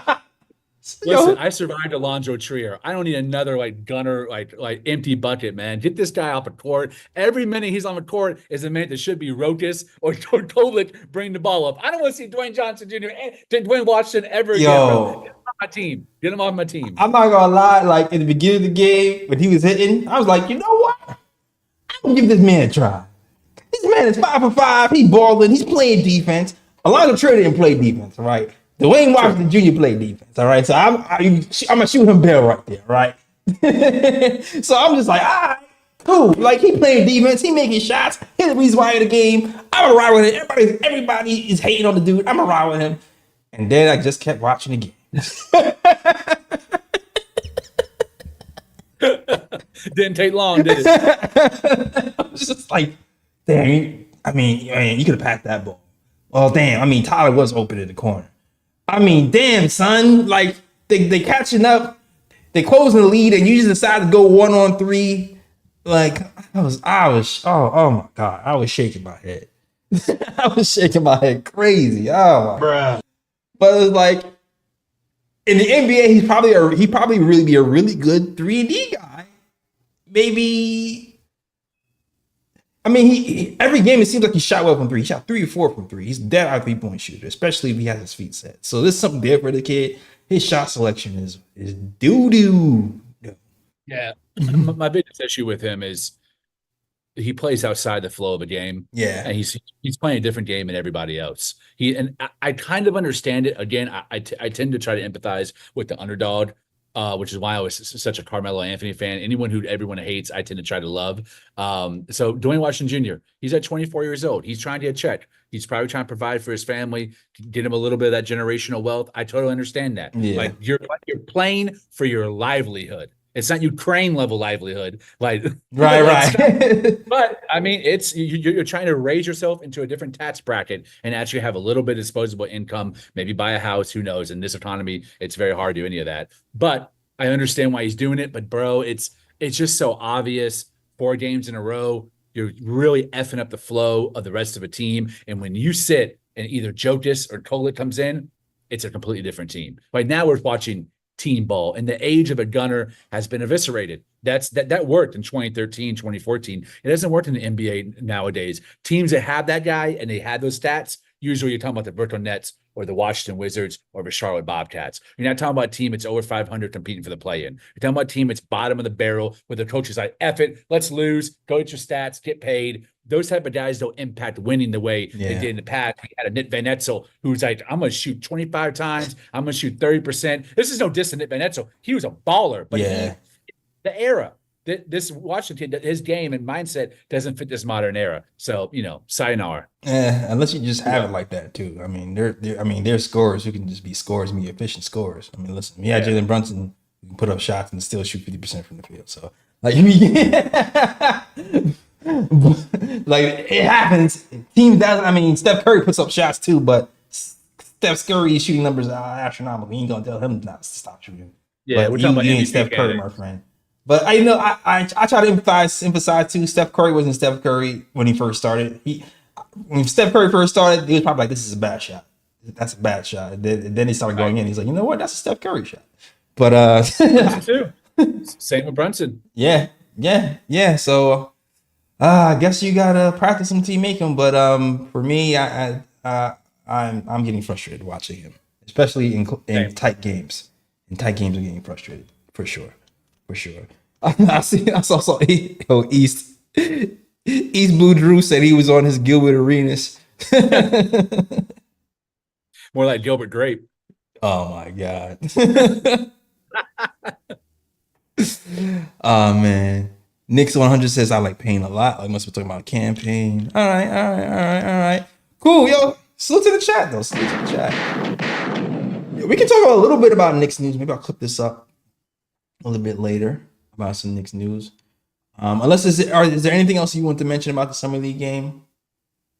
Listen, I survived Alonzo Trier. I don't need another like gunner, like empty bucket, man. Get this guy off the court. Every minute he's on the court is a minute that should be Rokas or Kolec bring the ball up. I don't want to see Dwayne Johnson Jr. and Dwayne Washington ever again, bro. Get him off my team. Get him off my team. I'm not gonna lie, like in the beginning of the game, when he was hitting, I was like, you know what? I'm gonna give this man a try. This man is 5 for 5. He's balling. He's playing defense. Alonzo Trier didn't play defense, all right? Dwayne Washington Jr. played defense, all right? So I'm gonna shoot him bail right there, right? So I'm just like, all right, cool. Like he playing defense, he making shots. He's the reason why in the game. I'm gonna ride with him. Everybody is hating on the dude. I'm gonna ride with him. And then I just kept watching the game. Didn't take long, did it? I was just like, damn. I mean, you could have passed that ball. Oh, damn. I mean, Tyler was open in the corner. I mean, damn, son. Like, they catching up. They closing the lead, and you just decide to go 1-on-3. Like, oh my God. I was shaking my head. I was shaking my head crazy. Oh, my God. But it's like, in the NBA, he probably really be a really good 3-and-D guy. Maybe. I mean, every game it seems like he shot well from 3. He shot 3 or 4 from 3. He's dead eye 3-point shooter, especially if he has his feet set. So there's something there for the kid. His shot selection is doo doo. Yeah, my biggest issue with him is he plays outside the flow of a game. Yeah, and he's playing a different game than everybody else. I kind of understand it. Again, I tend to try to empathize with the underdog, which is why I was such a Carmelo Anthony fan. Anyone who everyone hates, I tend to try to love. So Dwayne Washington Jr., he's at 24 years old. He's trying to get checked. He's probably trying to provide for his family, get him a little bit of that generational wealth. I totally understand that. Yeah. Like you're playing for your livelihood. It's not Ukraine level livelihood, like right. But I mean, it's you're trying to raise yourself into a different tax bracket and actually have a little bit of disposable income, maybe buy a house. Who knows? In this economy, it's very hard to do any of that. But I understand why he's doing it. But bro, it's just so obvious. 4 games in a row, you're really effing up the flow of the rest of a team. And when you sit and either Jokic or Kolec comes in, it's a completely different team. Right now, we're watching team ball, and the age of a gunner has been eviscerated. That worked in 2013, 2014. It doesn't work in the NBA nowadays. Teams that have that guy and they had those stats, usually you're talking about the Brooklyn Nets or the Washington Wizards or the Charlotte Bobcats. You're not talking about a team that's over 500 competing for the play-in. You're talking about a team that's bottom of the barrel where the coach is like, F it, let's lose, go get your stats, get paid. Those type of guys don't impact winning the way they did in the past. We had a Nick Van Exel who's like, I'm going to shoot 25 times. I'm going to shoot 30%. This is no diss to Nick Van Exel. He was a baller, but the era, this Washington, his game and mindset doesn't fit this modern era. So, sayonara. Unless you just have it like that too. I mean, there's scorers who can just be scorers, be efficient scorers. I mean, listen, Jalen Brunson can put up shots and still shoot 50% from the field. So, like, like it happens. Teams does. I mean, Steph Curry puts up shots too, but Steph Curry's shooting numbers are astronomical. You ain't gonna tell him not to stop shooting. Yeah, but we're talking about ain't Steph Curry, my friend. But I try to emphasize too. Steph Curry wasn't Steph Curry when he first started. When Steph Curry first started, he was probably like, "This is a bad shot. That's a bad shot." And then he started going in. He's like, "You know what? That's a Steph Curry shot." But too. Same with Brunson. Yeah. So I guess you gotta practice him till you make him. But for me, I'm getting frustrated watching him, especially in tight games. In tight games, I'm getting frustrated for sure. I saw East Blue Drew said he was on his Gilbert Arenas. More like Gilbert Grape. Oh my God. Oh man. Knicks 100 says I like pain a lot. I must be talking about campaign. All right. Cool, yo. Salute to the chat though. Salute to the chat. We can talk a little bit about Knicks news. Maybe I'll clip this up a little bit later about some Knicks news. Unless is there anything else you want to mention about the Summer League game?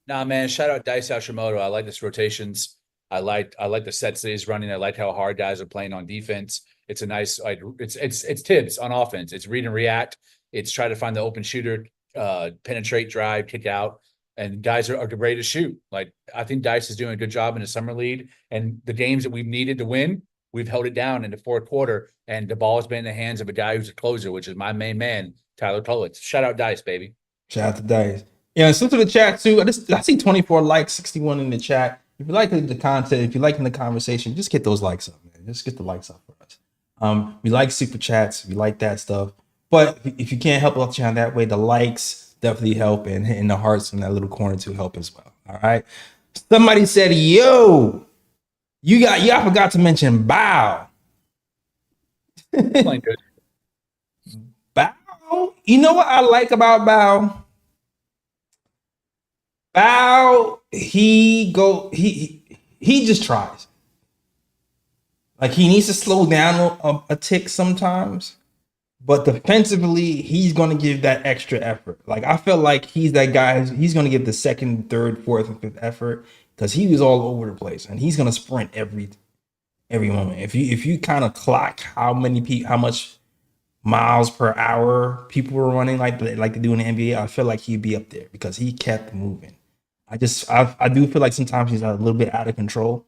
Nah, man. Shout out Dice Hashimoto. I like this rotations. I like the sets that he's running. I like how hard guys are playing on defense. It's a nice it's Tibbs on offense. It's read and react. It's try to find the open shooter, penetrate, drive, kick out, and guys are ready to shoot. Like I think Dice is doing a good job in the Summer League, and the games that we've needed to win, we've held it down in the fourth quarter, and the ball has been in the hands of a guy who's a closer, which is my main man, Tyler Kolec. Shout out Dice, baby. Shout out to Dice. Yeah, and slip to the chat too. I see 24 likes, 61 in the chat. If you like the content, if you're liking the conversation, just get those likes up, man. Just get the likes up for us. We like super chats. We like that stuff. But if you can't help out the channel that way, the likes definitely help, and hitting the hearts in that little corner to help as well. All right. Somebody said, "Yo, y'all forgot to mention Bow." Playing good. Bow. You know what I like about Bow? Bow, he just tries. Like, he needs to slow down a tick sometimes, but defensively, he's going to give that extra effort. Like, I feel like he's that guy. He's going to give the second, third, fourth, and fifth effort because he was all over the place, and he's going to sprint every moment. If you kind of clock how much miles per hour people were running like they do in the NBA, I feel like he'd be up there because he kept moving. I do feel like sometimes he's a little bit out of control.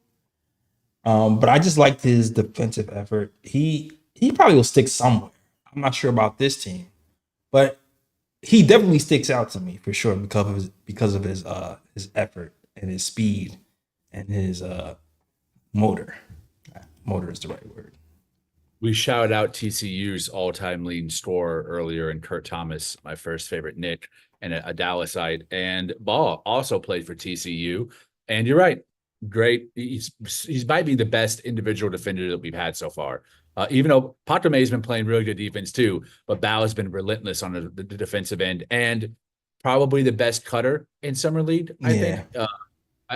But I just liked his defensive effort. He probably will stick somewhere. I'm not sure about this team, but he definitely sticks out to me for sure because of his effort and his speed and his motor. Motor is the right word. We shouted out TCU's all-time leading scorer earlier, and Kurt Thomas, my first favorite Knick, and a Dallasite. And Ball also played for TCU. And you're right, great. He's might be the best individual defender that we've had so far. Even though Patome has been playing really good defense too, but Bao has been relentless on the defensive end and probably the best cutter in summer league. I think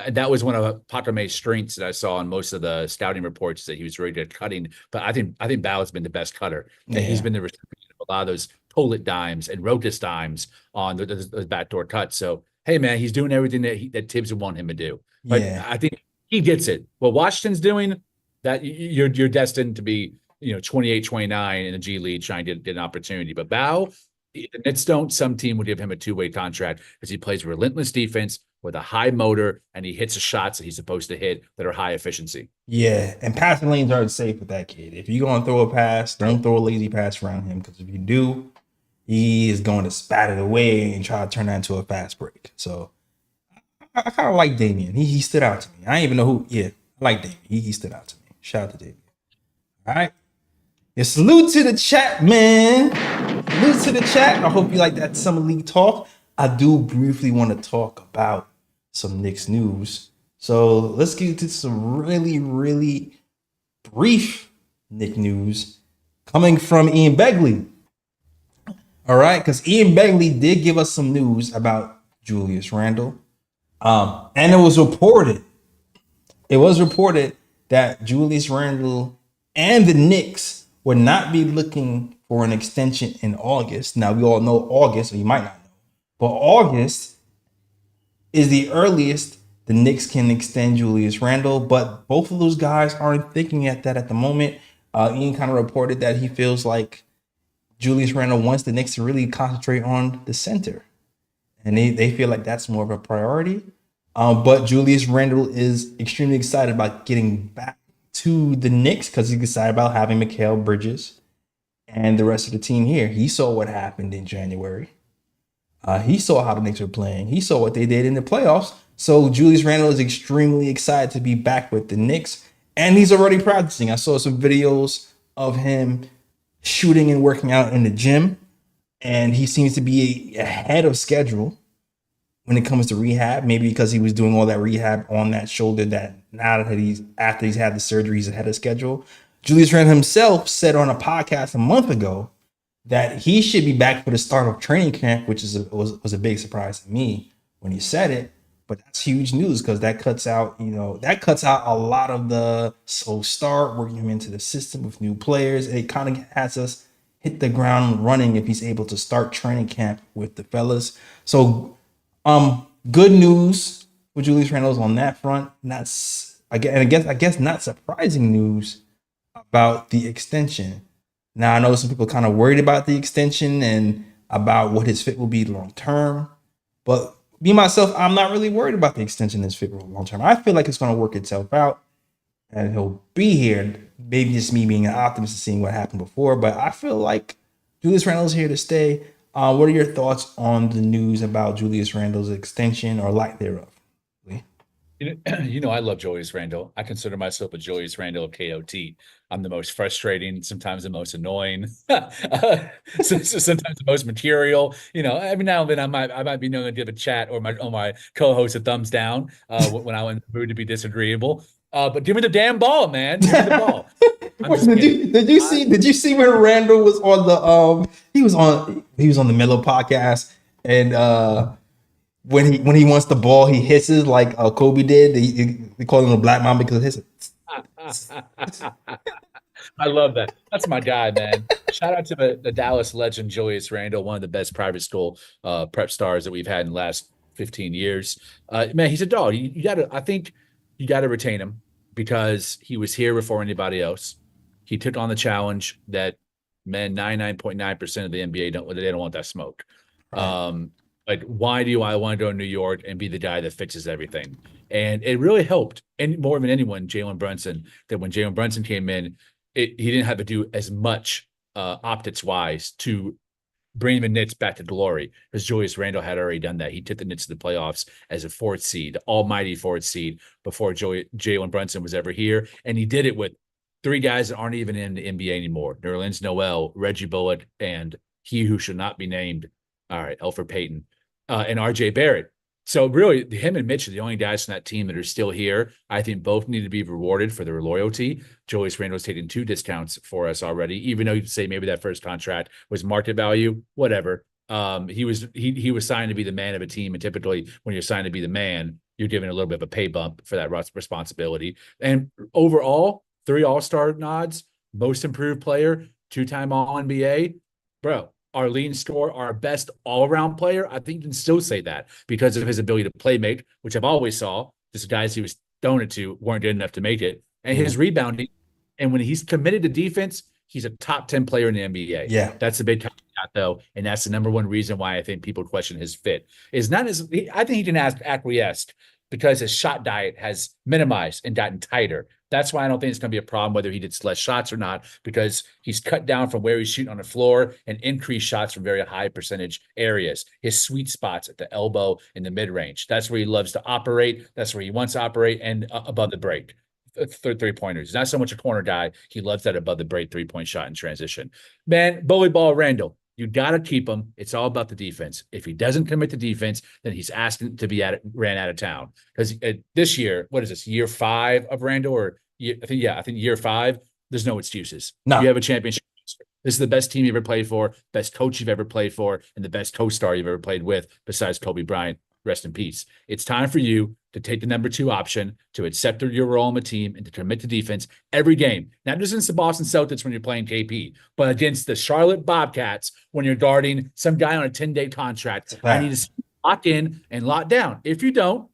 that was one of Patome's strengths that I saw in most of the scouting reports, that he was really good at cutting. But I think Bao has been the best cutter. And he's been the recipient of a lot of those Kolec dimes and Rokas dimes on those backdoor cuts. So hey, man, he's doing everything that Tibbs would want him to do. But I think he gets it. What Washington's doing, that you're destined to be 28, 29 in the G League trying to get an opportunity. But Bao, the Knicks don't. Some team would give him a two-way contract because he plays relentless defense with a high motor, and he hits the shots that he's supposed to hit that are high efficiency. Yeah, and passing lanes aren't safe with that kid. If you're going to throw a pass, don't throw a lazy pass around him, because if you do, he is going to spat it away and try to turn that into a fast break. So I kind of like Damian. He stood out to me. I didn't even know who. Yeah, I like Damian. He stood out to me. Shout out to Damian. All right. Yeah, salute to the chat, man. Salute to the chat. I hope you like that summer league talk. I do briefly want to talk about some Knicks news. So let's get into some really, really brief Knick news coming from Ian Begley. All right, because Ian Begley did give us some news about Julius Randle. And it was reported that Julius Randle and the Knicks would not be looking for an extension in August. Now, we all know August, or you might not know, but August is the earliest the Knicks can extend Julius Randle, but both of those guys aren't thinking at that at the moment. Ian kind of reported that he feels like Julius Randle wants the Knicks to really concentrate on the center, and they feel like that's more of a priority. But Julius Randle is extremely excited about getting back to the Knicks because he's excited about having Mikal Bridges and the rest of the team here. He saw what happened in January. He saw how the Knicks were playing. He saw what they did in the playoffs. So Julius Randle is extremely excited to be back with the Knicks, and he's already practicing. I saw some videos of him shooting and working out in the gym, and he seems to be ahead of schedule when it comes to rehab. Maybe because he was doing all that rehab on that shoulder, that now that after he's had the surgery, he's ahead of schedule. Julius Randle himself said on a podcast a month ago that he should be back for the start of training camp, which was a big surprise to me when he said it. But that's huge news because that cuts out a lot of the slow start, working him into the system with new players. It kind of has us hit the ground running if he's able to start training camp with the fellas. So good news for Julius Randle on that front. I guess not surprising news about the extension. Now, I know some people kind of worried about the extension and about what his fit will be long term, but me myself, I'm not really worried about the extension his fit long term. I feel like it's going to work itself out, and he'll be here. Maybe just me being an optimist and seeing what happened before, but I feel like Julius Randle's here to stay. What are your thoughts on the news about Julius Randle's extension or lack thereof? Lee? I love Julius Randle. I consider myself a Julius Randle KOT. I'm the most frustrating, sometimes the most annoying, sometimes the most material. Every now and then I might be known to give a chat or my co-host a thumbs down when I'm in the mood to be disagreeable. But give me the damn ball, man. Give me the ball. Did you see when Randle was on the he was on the Melo podcast, and when he wants the ball, he hisses like Kobe did. They call him a black man because of his. I love that. That's my guy, man. Shout out to the Dallas legend Julius Randle, one of the best private school prep stars that we've had in the last 15 years. Man, he's a dog. I think you gotta retain him because he was here before anybody else. He took on the challenge that 99.9% of the NBA don't want that smoke. Right. Like, why do I want to go to New York and be the guy that fixes everything? And it really helped, and more than anyone, Jalen Brunson, that when Jalen Brunson came in, he didn't have to do as much optics-wise to bring the Knicks back to glory, because Julius Randle had already done that. He took the Knicks to the playoffs as a fourth seed, almighty fourth seed, before Jalen Brunson was ever here. And he did it with three guys that aren't even in the NBA anymore: Nerlens Noel, Reggie Bullock, and he who should not be named, Elfrid Payton, and RJ Barrett. So really, him and Mitch are the only guys from that team that are still here. I think both need to be rewarded for their loyalty. Julius Randle's taken 2 discounts for us already, even though you could say maybe that first contract was market value, whatever. He was signed to be the man of a team, and typically when you're signed to be the man, you're given a little bit of a pay bump for that responsibility. And overall, 3 All-Star nods, most improved player, 2-time All-NBA, bro. Our leading scorer, our best all-around player, I think you can still say that because of his ability to play make, which I've always saw. Just the guys he was throwing it to weren't good enough to make it. And his rebounding. And when he's committed to defense, he's a top 10 player in the NBA. Yeah. That's a big caveat, though. And that's the number one reason why I think people question his fit. I think he can acquiesce because his shot diet has minimized and gotten tighter. That's why I don't think it's going to be a problem whether he did less shots or not, because he's cut down from where he's shooting on the floor and increased shots from very high percentage areas. His sweet spots at the elbow and the mid-range. That's where he loves to operate. That's where he wants to operate, and above the break. Three-pointers. He's not so much a corner guy. He loves that above the break three-point shot in transition. Man, bully ball Randle. You got to keep him. It's all about the defense. If he doesn't commit to defense, then he's asking to be ran out of town. Because this year, what is this, year 5 of Randle? Or I think year 5, there's no excuses. No. You have a championship. This is the best team you've ever played for, best coach you've ever played for, and the best co-star you've ever played with, besides Kobe Bryant. Rest in peace. It's time for you to take the number 2 option, to accept your role on the team, and to commit to defense every game. Not just against the Boston Celtics when you're playing KP, but against the Charlotte Bobcats when you're guarding some guy on a 10-day contract. I need to lock in and lock down. If you don't,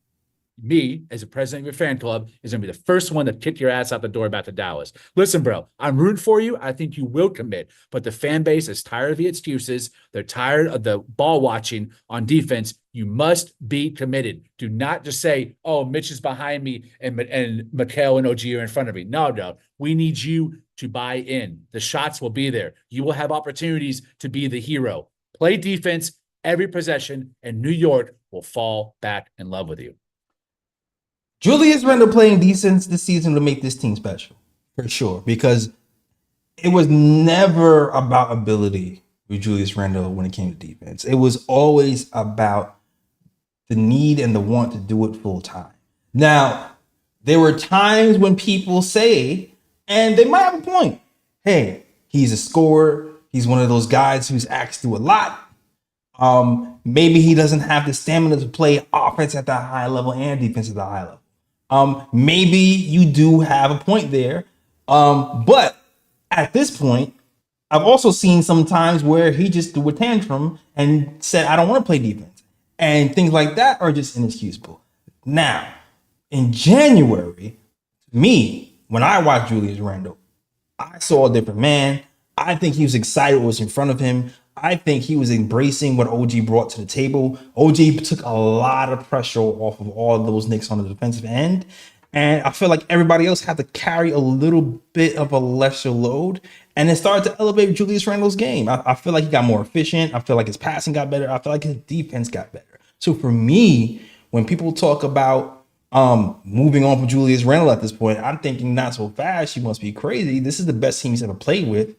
me, as a president of your fan club, is going to be the first one to kick your ass out the door back to Dallas. Listen, bro, I'm rooting for you. I think you will commit, but the fan base is tired of the excuses. They're tired of the ball watching on defense. You must be committed. Do not just say, oh, Mitch is behind me and Mikal and OG are in front of me. No. We need you to buy in. The shots will be there. You will have opportunities to be the hero. Play defense every possession, and New York will fall back in love with you. Julius Randle playing decent this season to make this team special, for sure, because it was never about ability with Julius Randle when it came to defense. It was always about the need and the want to do it full time. Now, there were times when people say, and they might have a point, hey, he's a scorer. He's one of those guys who's asked to do a lot. Maybe he doesn't have the stamina to play offense at that high level and defense at the high level. Maybe you do have a point there. But at this point, I've also seen some times where he just threw a tantrum and said, I don't want to play defense. And things like that are just inexcusable. Now, in January, when I watched Julius Randle, I saw a different man. I think he was excited what was in front of him. I think he was embracing what OG brought to the table. OG took a lot of pressure off of all of those Knicks on the defensive end. And I feel like everybody else had to carry a little bit of a lesser load. And it started to elevate Julius Randle's game. I feel like he got more efficient. I feel like his passing got better. I feel like his defense got better. So for me, when people talk about moving on from Julius Randle at this point, I'm thinking not so fast. You must be crazy. This is the best team he's ever played with.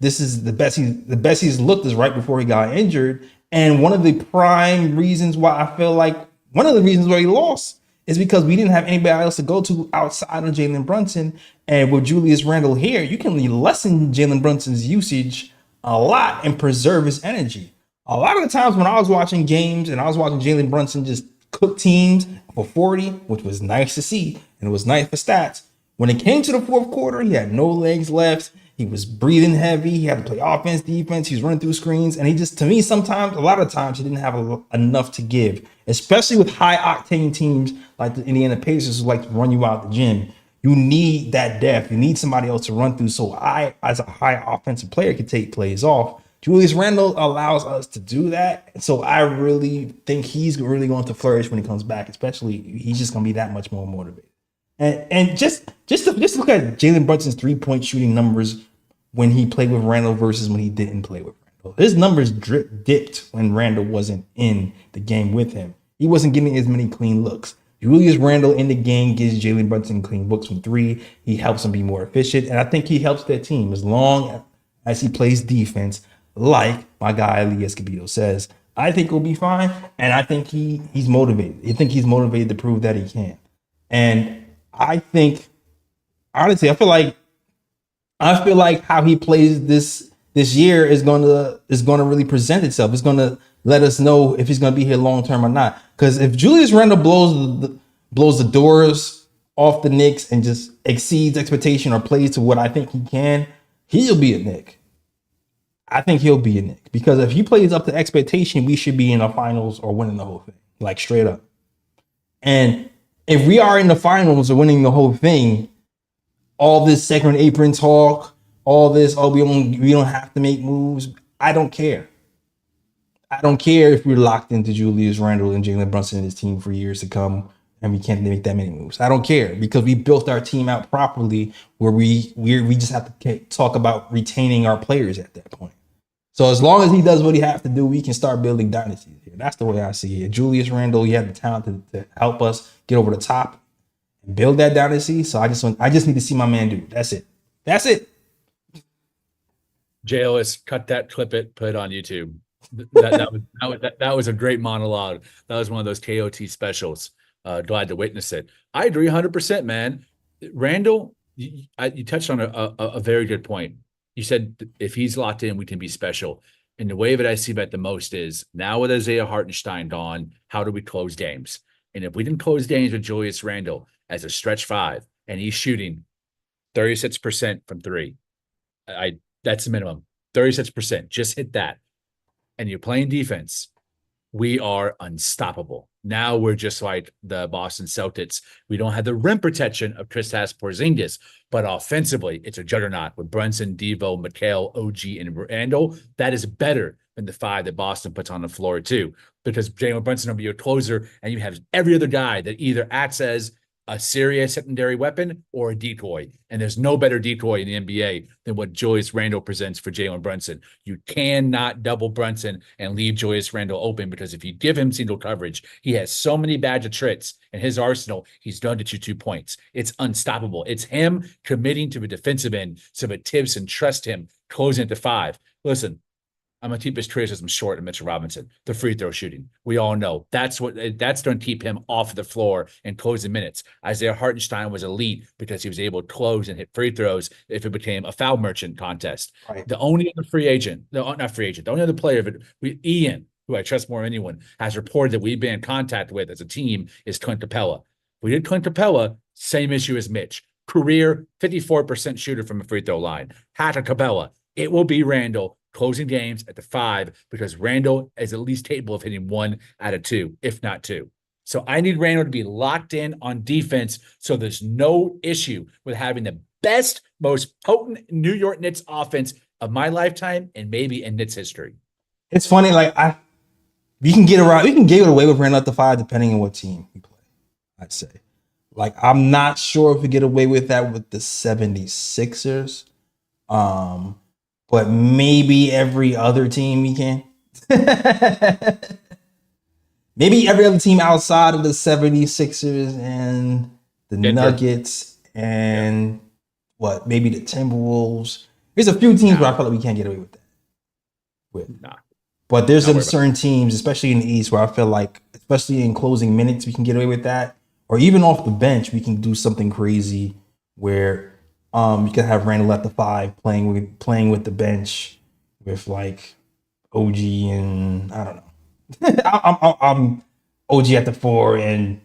This is the best he's looked is right before he got injured. And one of the prime reasons why I feel like one of the reasons why he lost is because we didn't have anybody else to go to outside of Jalen Brunson. And with Julius Randle here, you can lessen Jalen Brunson's usage a lot and preserve his energy. A lot of the times when I was watching games and I was watching Jalen Brunson just cook teams for 40, which was nice to see, and it was nice for stats. When it came to the fourth quarter, he had no legs left. He was breathing heavy. He had to play offense, defense. He was running through screens. And he just, to me, sometimes, a lot of times, he didn't have enough to give, especially with high octane teams like the Indiana Pacers who like to run you out the gym. You need that depth. You need somebody else to run through. So I, as a high offensive player, could take plays off. Julius Randle allows us to do that. So I really think he's really going to flourish when he comes back, especially he's just going to be that much more motivated. And just look at Jalen Brunson's 3-point shooting numbers when he played with Randle versus when he didn't play with Randle. His numbers dipped when Randle wasn't in the game with him. He wasn't getting as many clean looks. Julius Randle in the game gives Jalen Brunson clean looks from 3. He helps him be more efficient, and I think he helps that team as long as he plays defense, like my guy Ali Escobedo says. I think he'll be fine, and I think he's motivated. I think he's motivated to prove that he can. And I think, honestly, I feel like how he plays this year is gonna really present itself. It's gonna let us know if he's gonna be here long term or not. Because if Julius Randle blows the doors off the Knicks and just exceeds expectation or plays to what I think he can, he'll be a Knick. I think he'll be a Knick because if he plays up to expectation, we should be in the finals or winning the whole thing, like straight up. And if we are in the finals or winning the whole thing, all this second apron talk, all this, we don't have to make moves. I don't care. I don't care if we're locked into Julius Randle and Jalen Brunson and his team for years to come and we can't make that many moves. I don't care because we built our team out properly where we just have to talk about retaining our players at that point. So as long as he does what he has to do, we can start building dynasties here. That's the way I see it. Julius Randle, he had the talent to help us get over the top and build that dynasty. So I just need to see my man do it. That's it. That's it. JLS, cut that, clip it, put it on YouTube. That was a great monologue. That was one of those KOT specials. Glad to witness it. I agree 100%, man. Randle, you touched on a very good point. You said if he's locked in, we can be special. And the way that I see that the most is now with Isaiah Hartenstein gone, how do we close games? And if we didn't close games with Julius Randle as a stretch 5 and he's shooting 36% from 3, that's the minimum. 36%. Just hit that. And you're playing defense, we are unstoppable. Now we're just like the Boston Celtics. We don't have the rim protection of Kristaps Porzingis, but offensively, it's a juggernaut with Brunson, Devo, Mikal, OG, and Randle. That is better than the 5 that Boston puts on the floor too, because Jalen Brunson will be your closer, and you have every other guy that either acts as a serious secondary weapon or a decoy. And there's no better decoy in the NBA than what Julius Randle presents for Jalen Brunson. You cannot double Brunson and leave Julius Randle open because if you give him single coverage, he has so many badge of tricks in his arsenal, he's done to you 2 points. It's unstoppable. It's him committing to the defensive end so that Tibbs and trust him closing at the 5. Listen, I'm going to keep his criticism short of Mitchell Robinson, the free throw shooting. We all know that's going to keep him off the floor and closing minutes. Isaiah Hartenstein was elite because he was able to close and hit free throws if it became a foul merchant contest. Right. The only other the only other player, Ian, who I trust more than anyone, has reported that we've been in contact with as a team is Clint Capella. We did Clint Capella, same issue as Mitch. Career 54% shooter from the free throw line. Hat of Capella. It will be Randle closing games at the 5 because Randle is at least capable of hitting 1 out of 2, if not 2. So I need Randle to be locked in on defense so there's no issue with having the best, most potent New York Knicks offense of my lifetime and maybe in Knicks history. It's funny, we can get away with Randle at the 5 depending on what team we play, I'd say. Like, I'm not sure if we get away with that with the 76ers. But maybe every other team we can. Maybe every other team outside of the 76ers and the Denver. Nuggets and what? Maybe the Timberwolves. There's a few teams where I feel like we can't get away with that. Nah. But there's some certain teams, especially in the East, where I feel like, especially in closing minutes, we can get away with that. Or even off the bench, we can do something crazy where you can have Randle at the 5 playing with the bench with like OG and I don't know. I'm OG at the 4 and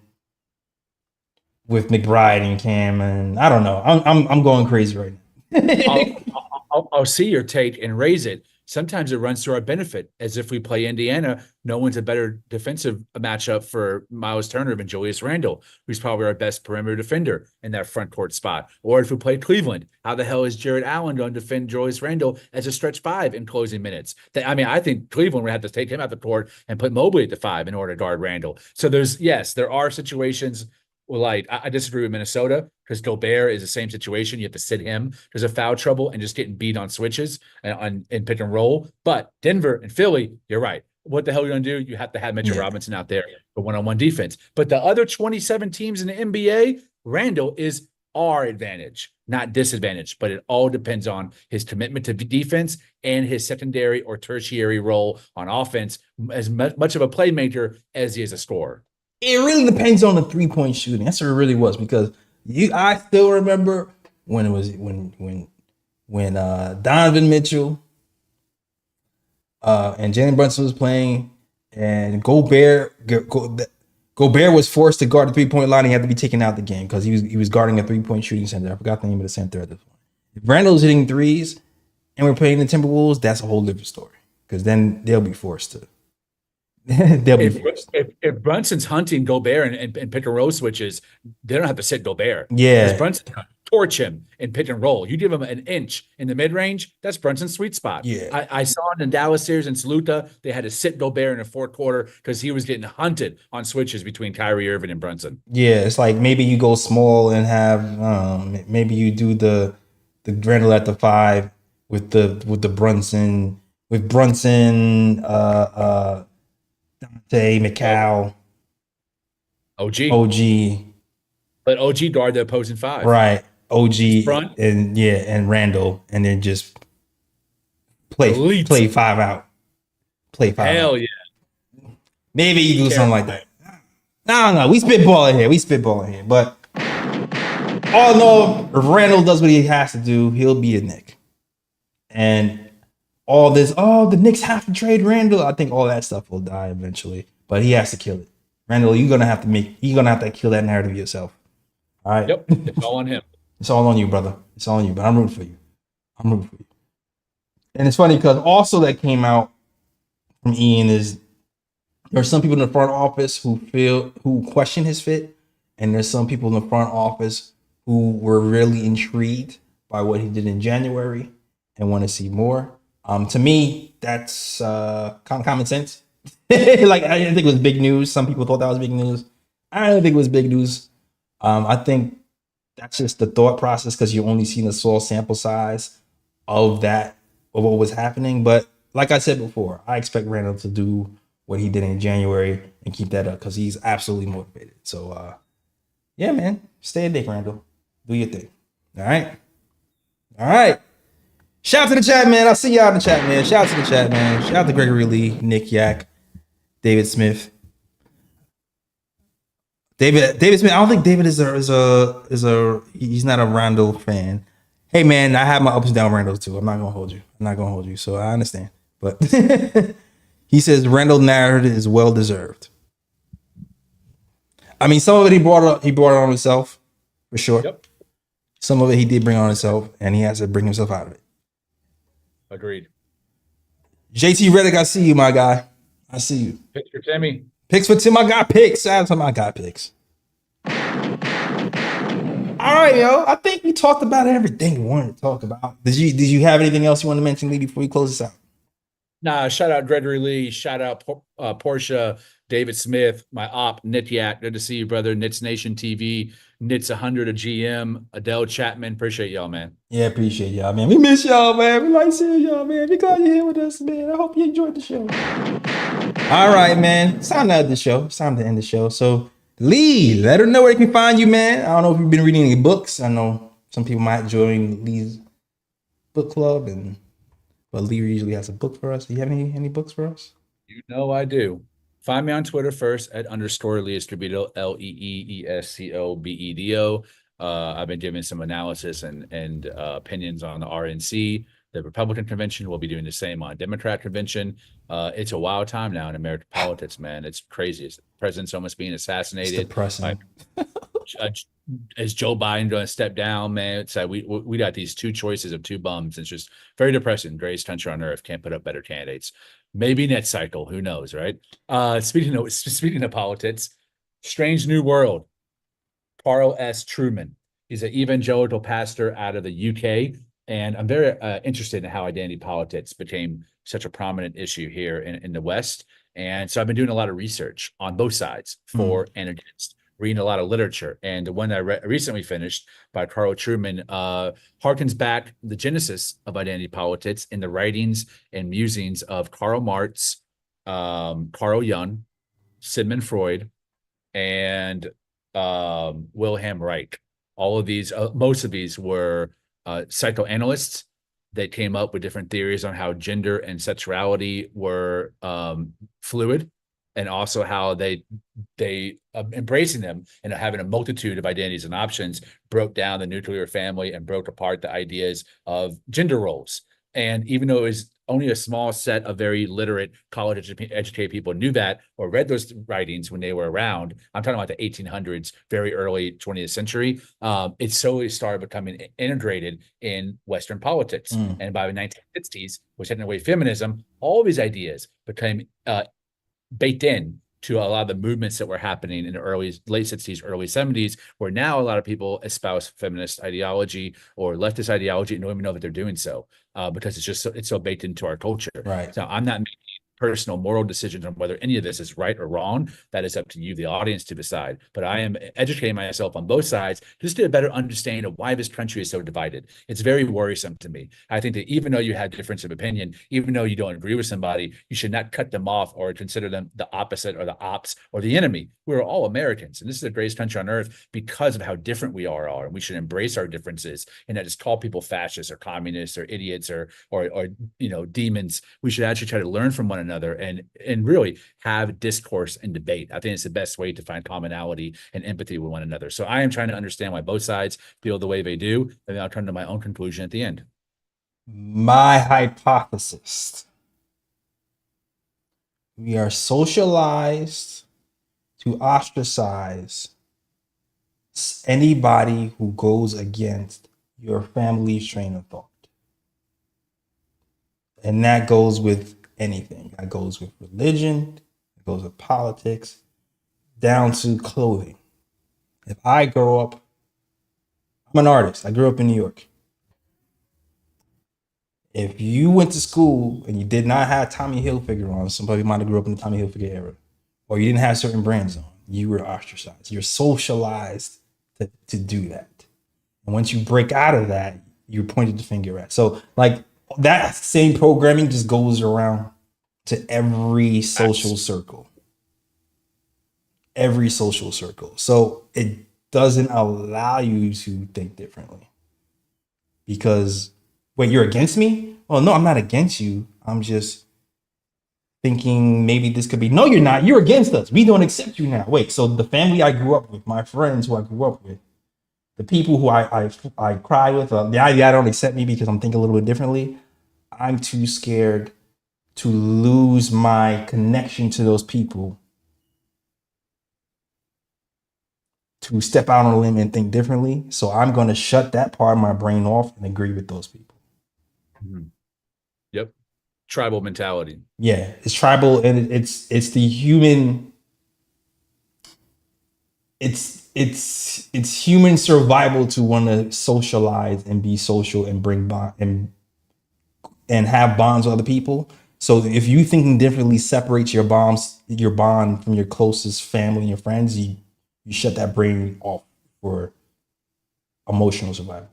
with McBride and Cam and I don't know. I'm going crazy right now. I'll see your take and raise it. Sometimes it runs to our benefit, as if we play Indiana, no one's a better defensive matchup for Miles Turner than Julius Randle, who's probably our best perimeter defender in that front court spot. Or if we play Cleveland, how the hell is Jared Allen going to defend Julius Randle as a stretch 5 in closing minutes? I think Cleveland would have to take him out the court and put Mobley at the 5 in order to guard Randle. So there are situations. Well, like I disagree with Minnesota because Gobert is the same situation. You have to sit him because of foul trouble and just getting beat on switches and pick and roll. But Denver and Philly, you're right. What the hell are you going to do? You have to have Mitchell Robinson out there for one-on-one defense. But the other 27 teams in the NBA, Randle is our advantage, not disadvantage. But it all depends on his commitment to defense and his secondary or tertiary role on offense, as much of a playmaker as he is a scorer. It really depends on the 3-point shooting. That's what it really was because I still remember when it was when Donovan Mitchell and Jalen Brunson was playing and Gobert was forced to guard the 3-point line. He had to be taken out the game because he was guarding a 3-point shooting center. I forgot the name of the center at this point. If Randle's hitting threes and we're playing the Timberwolves, that's a whole different story because then they'll be forced to. If Brunson's hunting Gobert and pick and roll switches, they don't have to sit Gobert. Yeah. Because Brunson torch him in pick and roll. You give him an inch in the mid range, that's Brunson's sweet spot. Yeah. I saw it in Dallas series in Saluta. They had to sit Gobert in the fourth quarter because he was getting hunted on switches between Kyrie Irving and Brunson. Yeah, it's like maybe you go small and have maybe you do the Randle at the 5 with the Brunson Dante, McCall, OG. But OG guard the opposing 5. Right. OG front. and Randle, and then just play 5 out. Play 5 Hell out. Yeah. Maybe you do something like that. No. We spitballing here. But all in all, if Randle does what he has to do, he'll be a Knick. And all this, the Knicks have to trade Randle. I think all that stuff will die eventually, but he has to kill it. Randle, you're gonna have to kill that narrative yourself. All right. Yep. It's all on him. It's all on you, brother. It's all on you. But I'm rooting for you. And it's funny because also that came out from Ian is there are some people in the front office who question his fit, and there's some people in the front office who were really intrigued by what he did in January and want to see more. To me, that's common sense. Like I didn't think it was big news. Some people thought that was big news. I don't think it was big news. I think that's just the thought process because you only seen a small sample size of what was happening. But like I said before, I expect Randle to do what he did in January and keep that up because he's absolutely motivated. So yeah, man, stay a Knick, Randle. Do your thing. All right. Shout out to the chat, man. I'll see y'all in the chat, man. Shout out to the chat, man. Shout out to Gregory Lee, Nick Yak, David Smith. David Smith. I don't think David is a he's not a Randle fan. Hey man, I have my ups and down Randles too. I'm not gonna hold you. So I understand. But he says Randle narrative is well deserved. I mean, some of it he brought it on himself, for sure. Yep. Some of it he did bring on himself, and he has to bring himself out of it. Agreed. JT Reddick, I see you, my guy. I see you. Picks for Timmy. Picks for Tim. I got picks. Shout out to my guy picks. All right, yo. I think we talked about everything we wanted to talk about. Did you have anything else you want to mention, Lee, before we close this out? Nah, shout out Gregory Lee. Shout out Portia, David Smith, my op, Nit Yak. Good to see you, brother. Nits Nation TV, Nits 100 a GM, Adele Chapman. Appreciate y'all, man. Yeah, appreciate y'all, man. We miss y'all, man. We like seeing y'all, man. We glad you're here with us, man. I hope you enjoyed the show. All right, man. It's time to end the show. It's time to end the show. So, Lee, let her know where they can find you, man. I don't know if you've been reading any books. I know some people might join Lee's book club, but Lee usually has a book for us. Do you have any books for us? You know I do. Find me on Twitter first at _Leescobedo, LEEESCOBEDO. I've been giving some analysis and opinions on the RNC, the Republican convention. We'll be doing the same on Democrat convention. It's a wild time now in American politics, man. It's crazy. The president's almost being assassinated. It's depressing. Is Joe Biden going to step down, man? It's like we got these two choices of two bums. It's just very depressing. Greatest country on earth. Can't put up better candidates. Maybe next cycle. Who knows, right? Speaking of politics, strange new world. Carl S. Truman. He's an evangelical pastor out of the UK, and I'm very interested in how identity politics became such a prominent issue here in the West. And so I've been doing a lot of research on both sides for and against, reading a lot of literature. And the one I recently finished by Carl Truman harkens back the genesis of identity politics in the writings and musings of Karl Marx, Carl Jung, Sigmund Freud, and Wilhelm Reich. All of these, most of these were psychoanalysts that came up with different theories on how gender and sexuality were fluid, and also how they embracing them and having a multitude of identities and options broke down the nuclear family and broke apart the ideas of gender roles. And even though it was only a small set of very literate college educated people knew that or read those writings when they were around, I'm talking about the 1800s, very early 20th century, it slowly started becoming integrated in Western politics. And by the 1960s, which had in a way feminism, all of these ideas became baked in to a lot of the movements that were happening in the late 60s, early 70s, where now a lot of people espouse feminist ideology or leftist ideology and don't even know that they're doing so because it's so baked into our culture. Right. So I'm not making personal moral decisions on whether any of this is right or wrong. That is up to you, the audience, to decide. But I am educating myself on both sides just to get a better understanding of why this country is so divided. It's very worrisome to me. I think that even though you have difference of opinion, even though you don't agree with somebody, you should not cut them off or consider them the opposite or the ops or the enemy. We're all Americans, and this is the greatest country on earth because of how different we are. And we should embrace our differences and not just call people fascists or communists or idiots or demons. We should actually try to learn from one another and really have discourse and debate. I think it's the best way to find commonality and empathy with one another. So I am trying to understand why both sides feel the way they do, and then I'll come to my own conclusion at the end. My hypothesis: we are socialized to ostracize anybody who goes against your family's train of thought. And that goes with anything. That goes with religion, it goes with politics, down to clothing. If I grow up, I'm an artist. I grew up in New York. If you went to school and you did not have Tommy Hilfiger on, somebody might have grew up in the Tommy Hilfiger era, or you didn't have certain brands on, you were ostracized. You're socialized to do that. And once you break out of that, you're pointed the finger at. So like that same programming just goes around to every social circle. Every social circle. So it doesn't allow you to think differently. Because, wait, you're against me? Well, no, I'm not against you. I'm just thinking maybe this could be, no, you're not. You're against us. We don't accept you now. Wait, so the family I grew up with, my friends who I grew up with, the people who I cry with, the idea I don't accept me because I'm thinking a little bit differently, I'm too scared to lose my connection to those people to step out on a limb and think differently. So I'm going to shut that part of my brain off and agree with those people. Yep. Tribal mentality. Yeah, it's tribal, and it's the human. It's human survival to want to socialize and be social and bring bond and have bonds with other people. So if you thinking differently separates your bond from your closest family and your friends, you shut that brain off for emotional survival.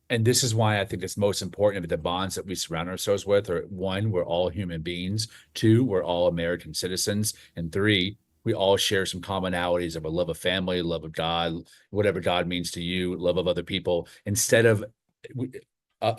And this is why I think it's most important that the bonds that we surround ourselves with are: one, we're all human beings; two, we're all American citizens; and three, we all share some commonalities of a love of family, love of God, whatever God means to you, love of other people, instead of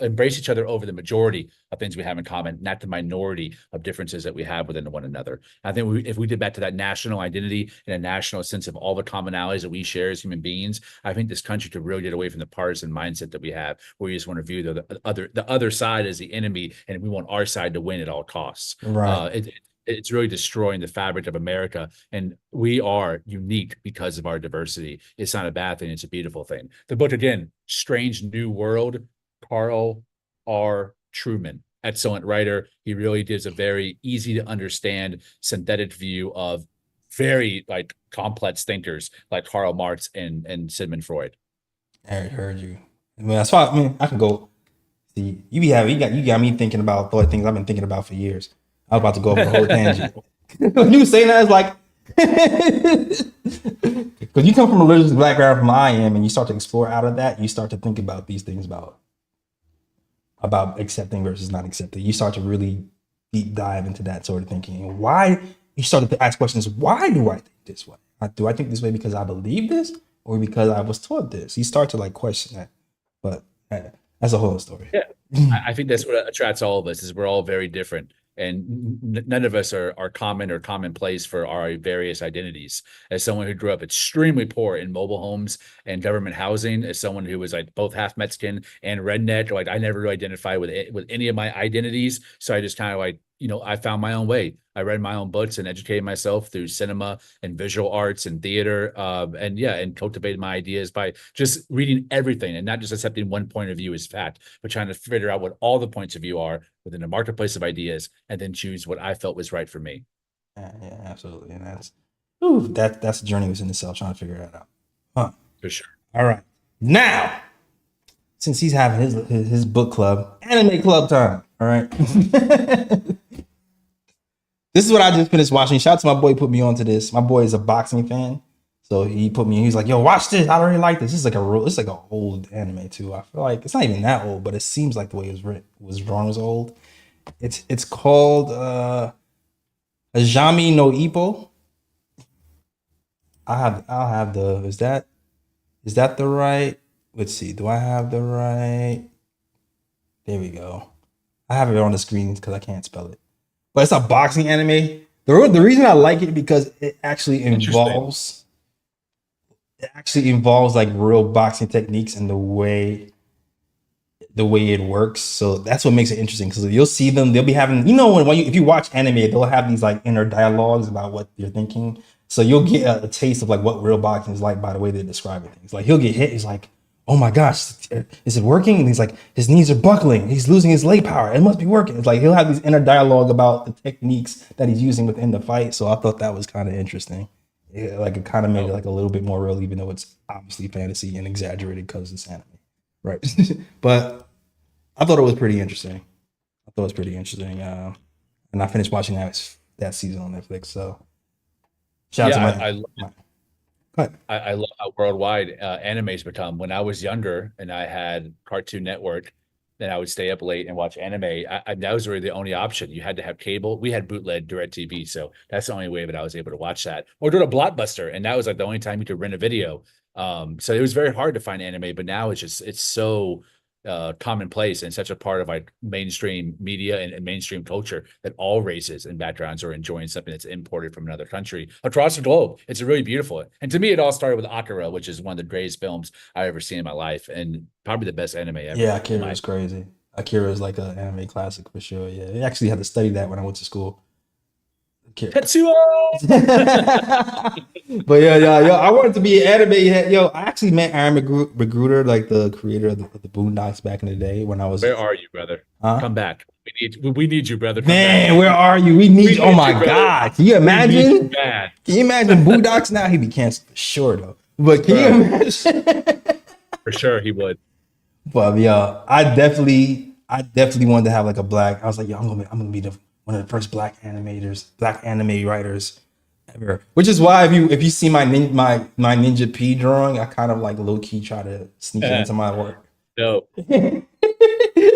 embrace each other over the majority of things we have in common, not the minority of differences that we have within one another. I think if we did back to that national identity and a national sense of all the commonalities that we share as human beings, I think this country could really get away from the partisan mindset that we have, where we just want to view the other side as the enemy, and we want our side to win at all costs. Right. It's really destroying the fabric of America, and we are unique because of our diversity. It's not a bad thing; it's a beautiful thing. The book, again, Strange New World, Carl R. Truman, excellent writer. He really gives a very easy to understand synthetic view of very complex thinkers like Karl Marx and Sigmund Freud. I heard you. I mean, that's why. I mean, I can go. See, you got me thinking about all the things I've been thinking about for years. I was about to go over the whole tangent. When you were saying that, it's like, because you come from a religious background from I am, and you start to explore out of that, you start to think about these things about accepting versus not accepting. You start to really deep dive into that sort of thinking. And why you start to ask questions: why do I think this way? Do I think this way because I believe this, or because I was taught this? You start to question that. But that's a whole story. Yeah, I think that's what attracts all of us, is we're all very different. And none of us are common or commonplace for our various identities. As someone who grew up extremely poor in mobile homes and government housing, as someone who was both half Mexican and redneck, I never really identified with any of my identities. So I just kind of I found my own way. I read my own books and educated myself through cinema and visual arts and theater, and cultivated my ideas by just reading everything and not just accepting one point of view as fact, but trying to figure out what all the points of view are within the marketplace of ideas, and then choose what I felt was right for me. Yeah, absolutely. And that's a journey within itself, trying to figure that out. Huh. For sure. All right. Now, since he's having his book club, anime club time. All right. This is what I just finished watching. Shout out to my boy, put me onto this. My boy is a boxing fan. So he put me, he's like, yo, watch this. I already like this. This is it's like an old anime too. I feel like it's not even that old, but it seems like the way it was drawn was old. It's called Ajami no Ippo. I'll have the, is that the right? Let's see. Do I have the right? There we go. I have it on the screen because I can't spell it. But it's a boxing anime. The reason I like it because it actually involves like real boxing techniques and the way it works. So that's what makes it interesting, because you'll see them. They'll be having, if you watch anime, they'll have these inner dialogues about what they're thinking. So you'll get a taste of what real boxing is like by the way they're describing things. Like he'll get hit. He's like, oh my gosh, is it working? And he's like, his knees are buckling. He's losing his leg power. It must be working. It's like he'll have these inner dialogue about the techniques that he's using within the fight. So I thought that was kind of interesting. Yeah, it kind of made it a little bit more real, even though it's obviously fantasy and exaggerated because it's anime, right? But I thought it was pretty interesting. And I finished watching that season on Netflix. So shout out to I love how worldwide anime's become. When I was younger and I had Cartoon Network, then I would stay up late and watch anime. That was really the only option. You had to have cable. We had bootleg DirecTV, so that's the only way that I was able to watch that. Or go to Blockbuster, and that was the only time you could rent a video. So it was very hard to find anime, but now it's so commonplace and such a part of mainstream media and mainstream culture that all races and backgrounds are enjoying something that's imported from another country across the globe. It's really beautiful. And to me, it all started with Akira, which is one of the greatest films I've ever seen in my life, and probably the best anime ever. Yeah, Akira is crazy. Akira is like an anime classic for sure. Yeah, I actually had to study that when I went to school. Tetsuo! But yo, I wanted to be an anime head. Yo, I actually met Aaron Magruder, like the creator of the Boondocks back in the day when I was. Where are you, brother? Huh? Come back. We need you, brother. Man, where are you? We need you. Oh my God. Can you imagine? Can you imagine Boondocks now? He'd be canceled for sure though. But can you imagine? For sure he would. But yeah, I definitely I definitely wanted to have like a black. I was like, yo, I'm gonna be one of the first black anime writers ever. Which is why if you see my Ninja P drawing, I kind of like low key try to sneak it into my work. No.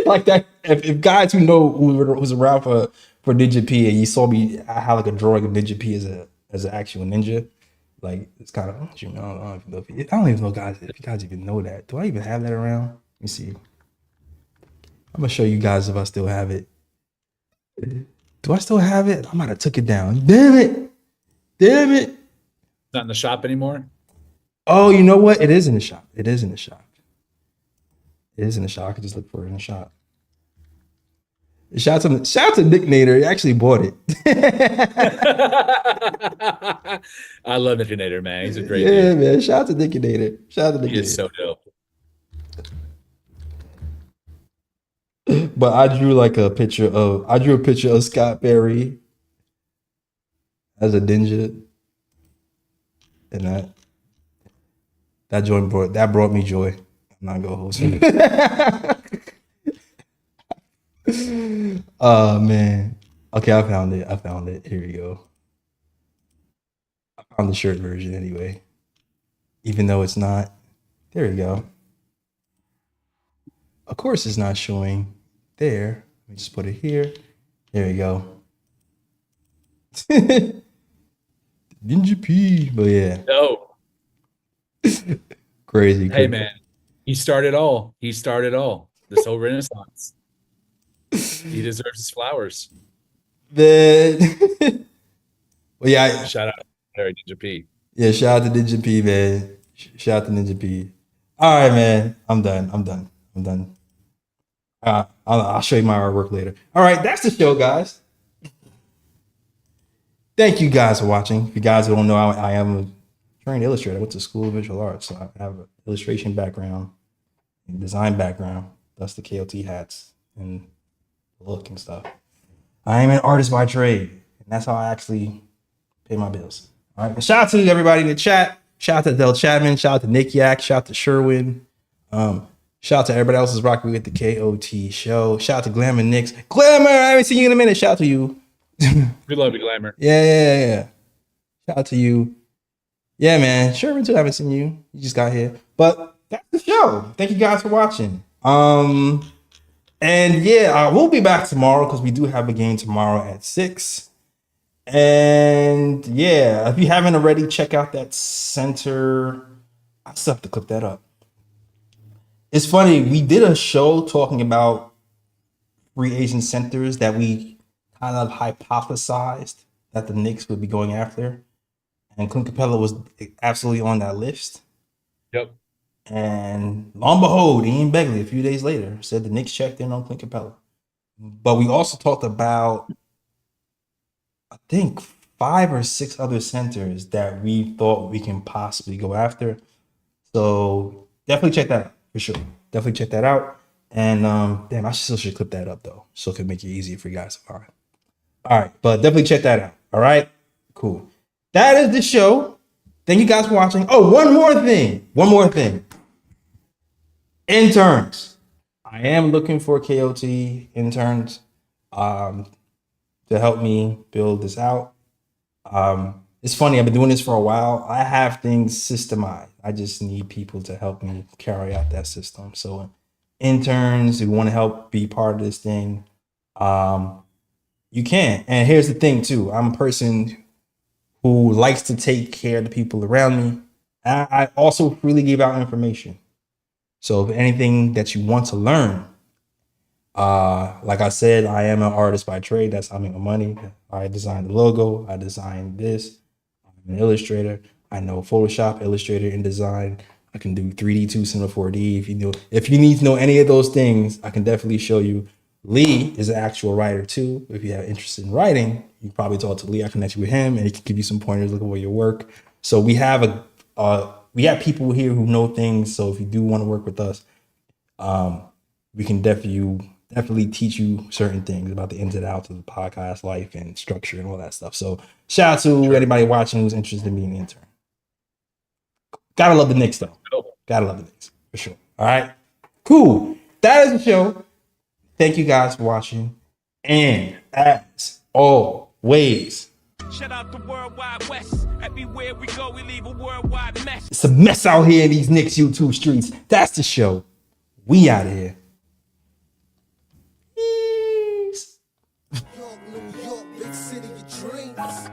Like that. If guys who know who's around for Ninja P and you saw me, I have like a drawing of Ninja P as an actual ninja. Like it's kind of I don't even know guys if you guys even know that. Do I even have that around? Let me see. I'm gonna show you guys if I still have it. Do I still have it? I might have took it down. Damn it. It's not in the shop anymore. Oh, you know what? It is in the shop. It is in the shop. I can just look for it in the shop. Shout out to Nick Nader. He actually bought it. I love Nick Nader, man. He's a great dude. dude. Man. Shout out to Nick Nader. He is so dope. But I drew a picture of Scott Perry as a ninja, and that brought me joy. I'm not gonna hold you. Oh man. Okay, I found it. Here we go. I found the shirt version anyway. Even though it's not. There we go. Of course it's not showing there. Let me just put it here. There we go. Ninja P. But yeah. No. Crazy. Hey man. He started all. This whole renaissance. He deserves his flowers. Man. Well, yeah. Shout out to Ninja P. Yeah, shout out to Ninja P, man. Shout out to Ninja P. All right, man. I'm done. I'll show you my artwork later. All right, that's the show, guys. Thank you guys for watching. If you guys don't know, I am a trained illustrator. I went to school of visual arts, so I have an illustration background and design background. That's the KOT hats and look and stuff. I am an artist by trade, and that's how I actually pay my bills. All right. Well, shout out to everybody in the chat. Shout out to Del Chapman. Shout out to Nick Yak. Shout out to Sherwin. Shout out to everybody else who's rocking with the KOT show. Shout out to Glamour Knicks. Glamour, I haven't seen you in a minute. Shout out to you. We love you, Glamour. Yeah. Shout out to you. Yeah, man. Sherwin too. I haven't seen you. You just got here. But that's the show. Thank you guys for watching. And yeah, we'll be back tomorrow because we do have a game tomorrow at 6. And yeah, if you haven't already, check out that center. I still have to clip that up. It's funny, we did a show talking about free agent centers that we kind of hypothesized that the Knicks would be going after. And Clint Capella was absolutely on that list. Yep. And lo and behold, Ian Begley, a few days later, said the Knicks checked in on Clint Capella. But we also talked about, I think, 5 or 6 other centers that we thought we can possibly go after. So definitely check that out. For sure. Definitely check that out. And damn, I still should clip that up though, so it can make it easier for you guys to find. All right, but definitely check that out. All right, cool. That is the show. Thank you guys for watching. Oh, one more thing. Interns. I am looking for KOT interns to help me build this out. It's funny, I've been doing this for a while. I have things systemized. I just need people to help me carry out that system. So interns who want to help be part of this thing, you can. And here's the thing too. I'm a person who likes to take care of the people around me. I also freely give out information. So if anything that you want to learn, like I said, I am an artist by trade. That's how I make my money. I designed the logo. I designed this. I'm an illustrator. I know Photoshop, Illustrator, and design. I can do 3D, 2 Cinema 4D. If you need to know any of those things, I can definitely show you. Lee is an actual writer too. If you have interest in writing, you probably talk to Lee. I connect you with him, and he can give you some pointers, look at your work. So we have people here who know things. So if you do want to work with us, we can definitely teach you certain things about the ins and outs of the podcast life and structure and all that stuff. So shout out to anybody watching who's interested in being an intern. Gotta love the Knicks though. Gotta love the Knicks for sure. All right, cool. That is the show. Thank you guys for watching. And as always, shout out the worldwide west. Everywhere we go, we leave a worldwide mess. it's a mess out here in these Knicks YouTube streets. That's the show. We out of here. Peace. New York, big city of dreams.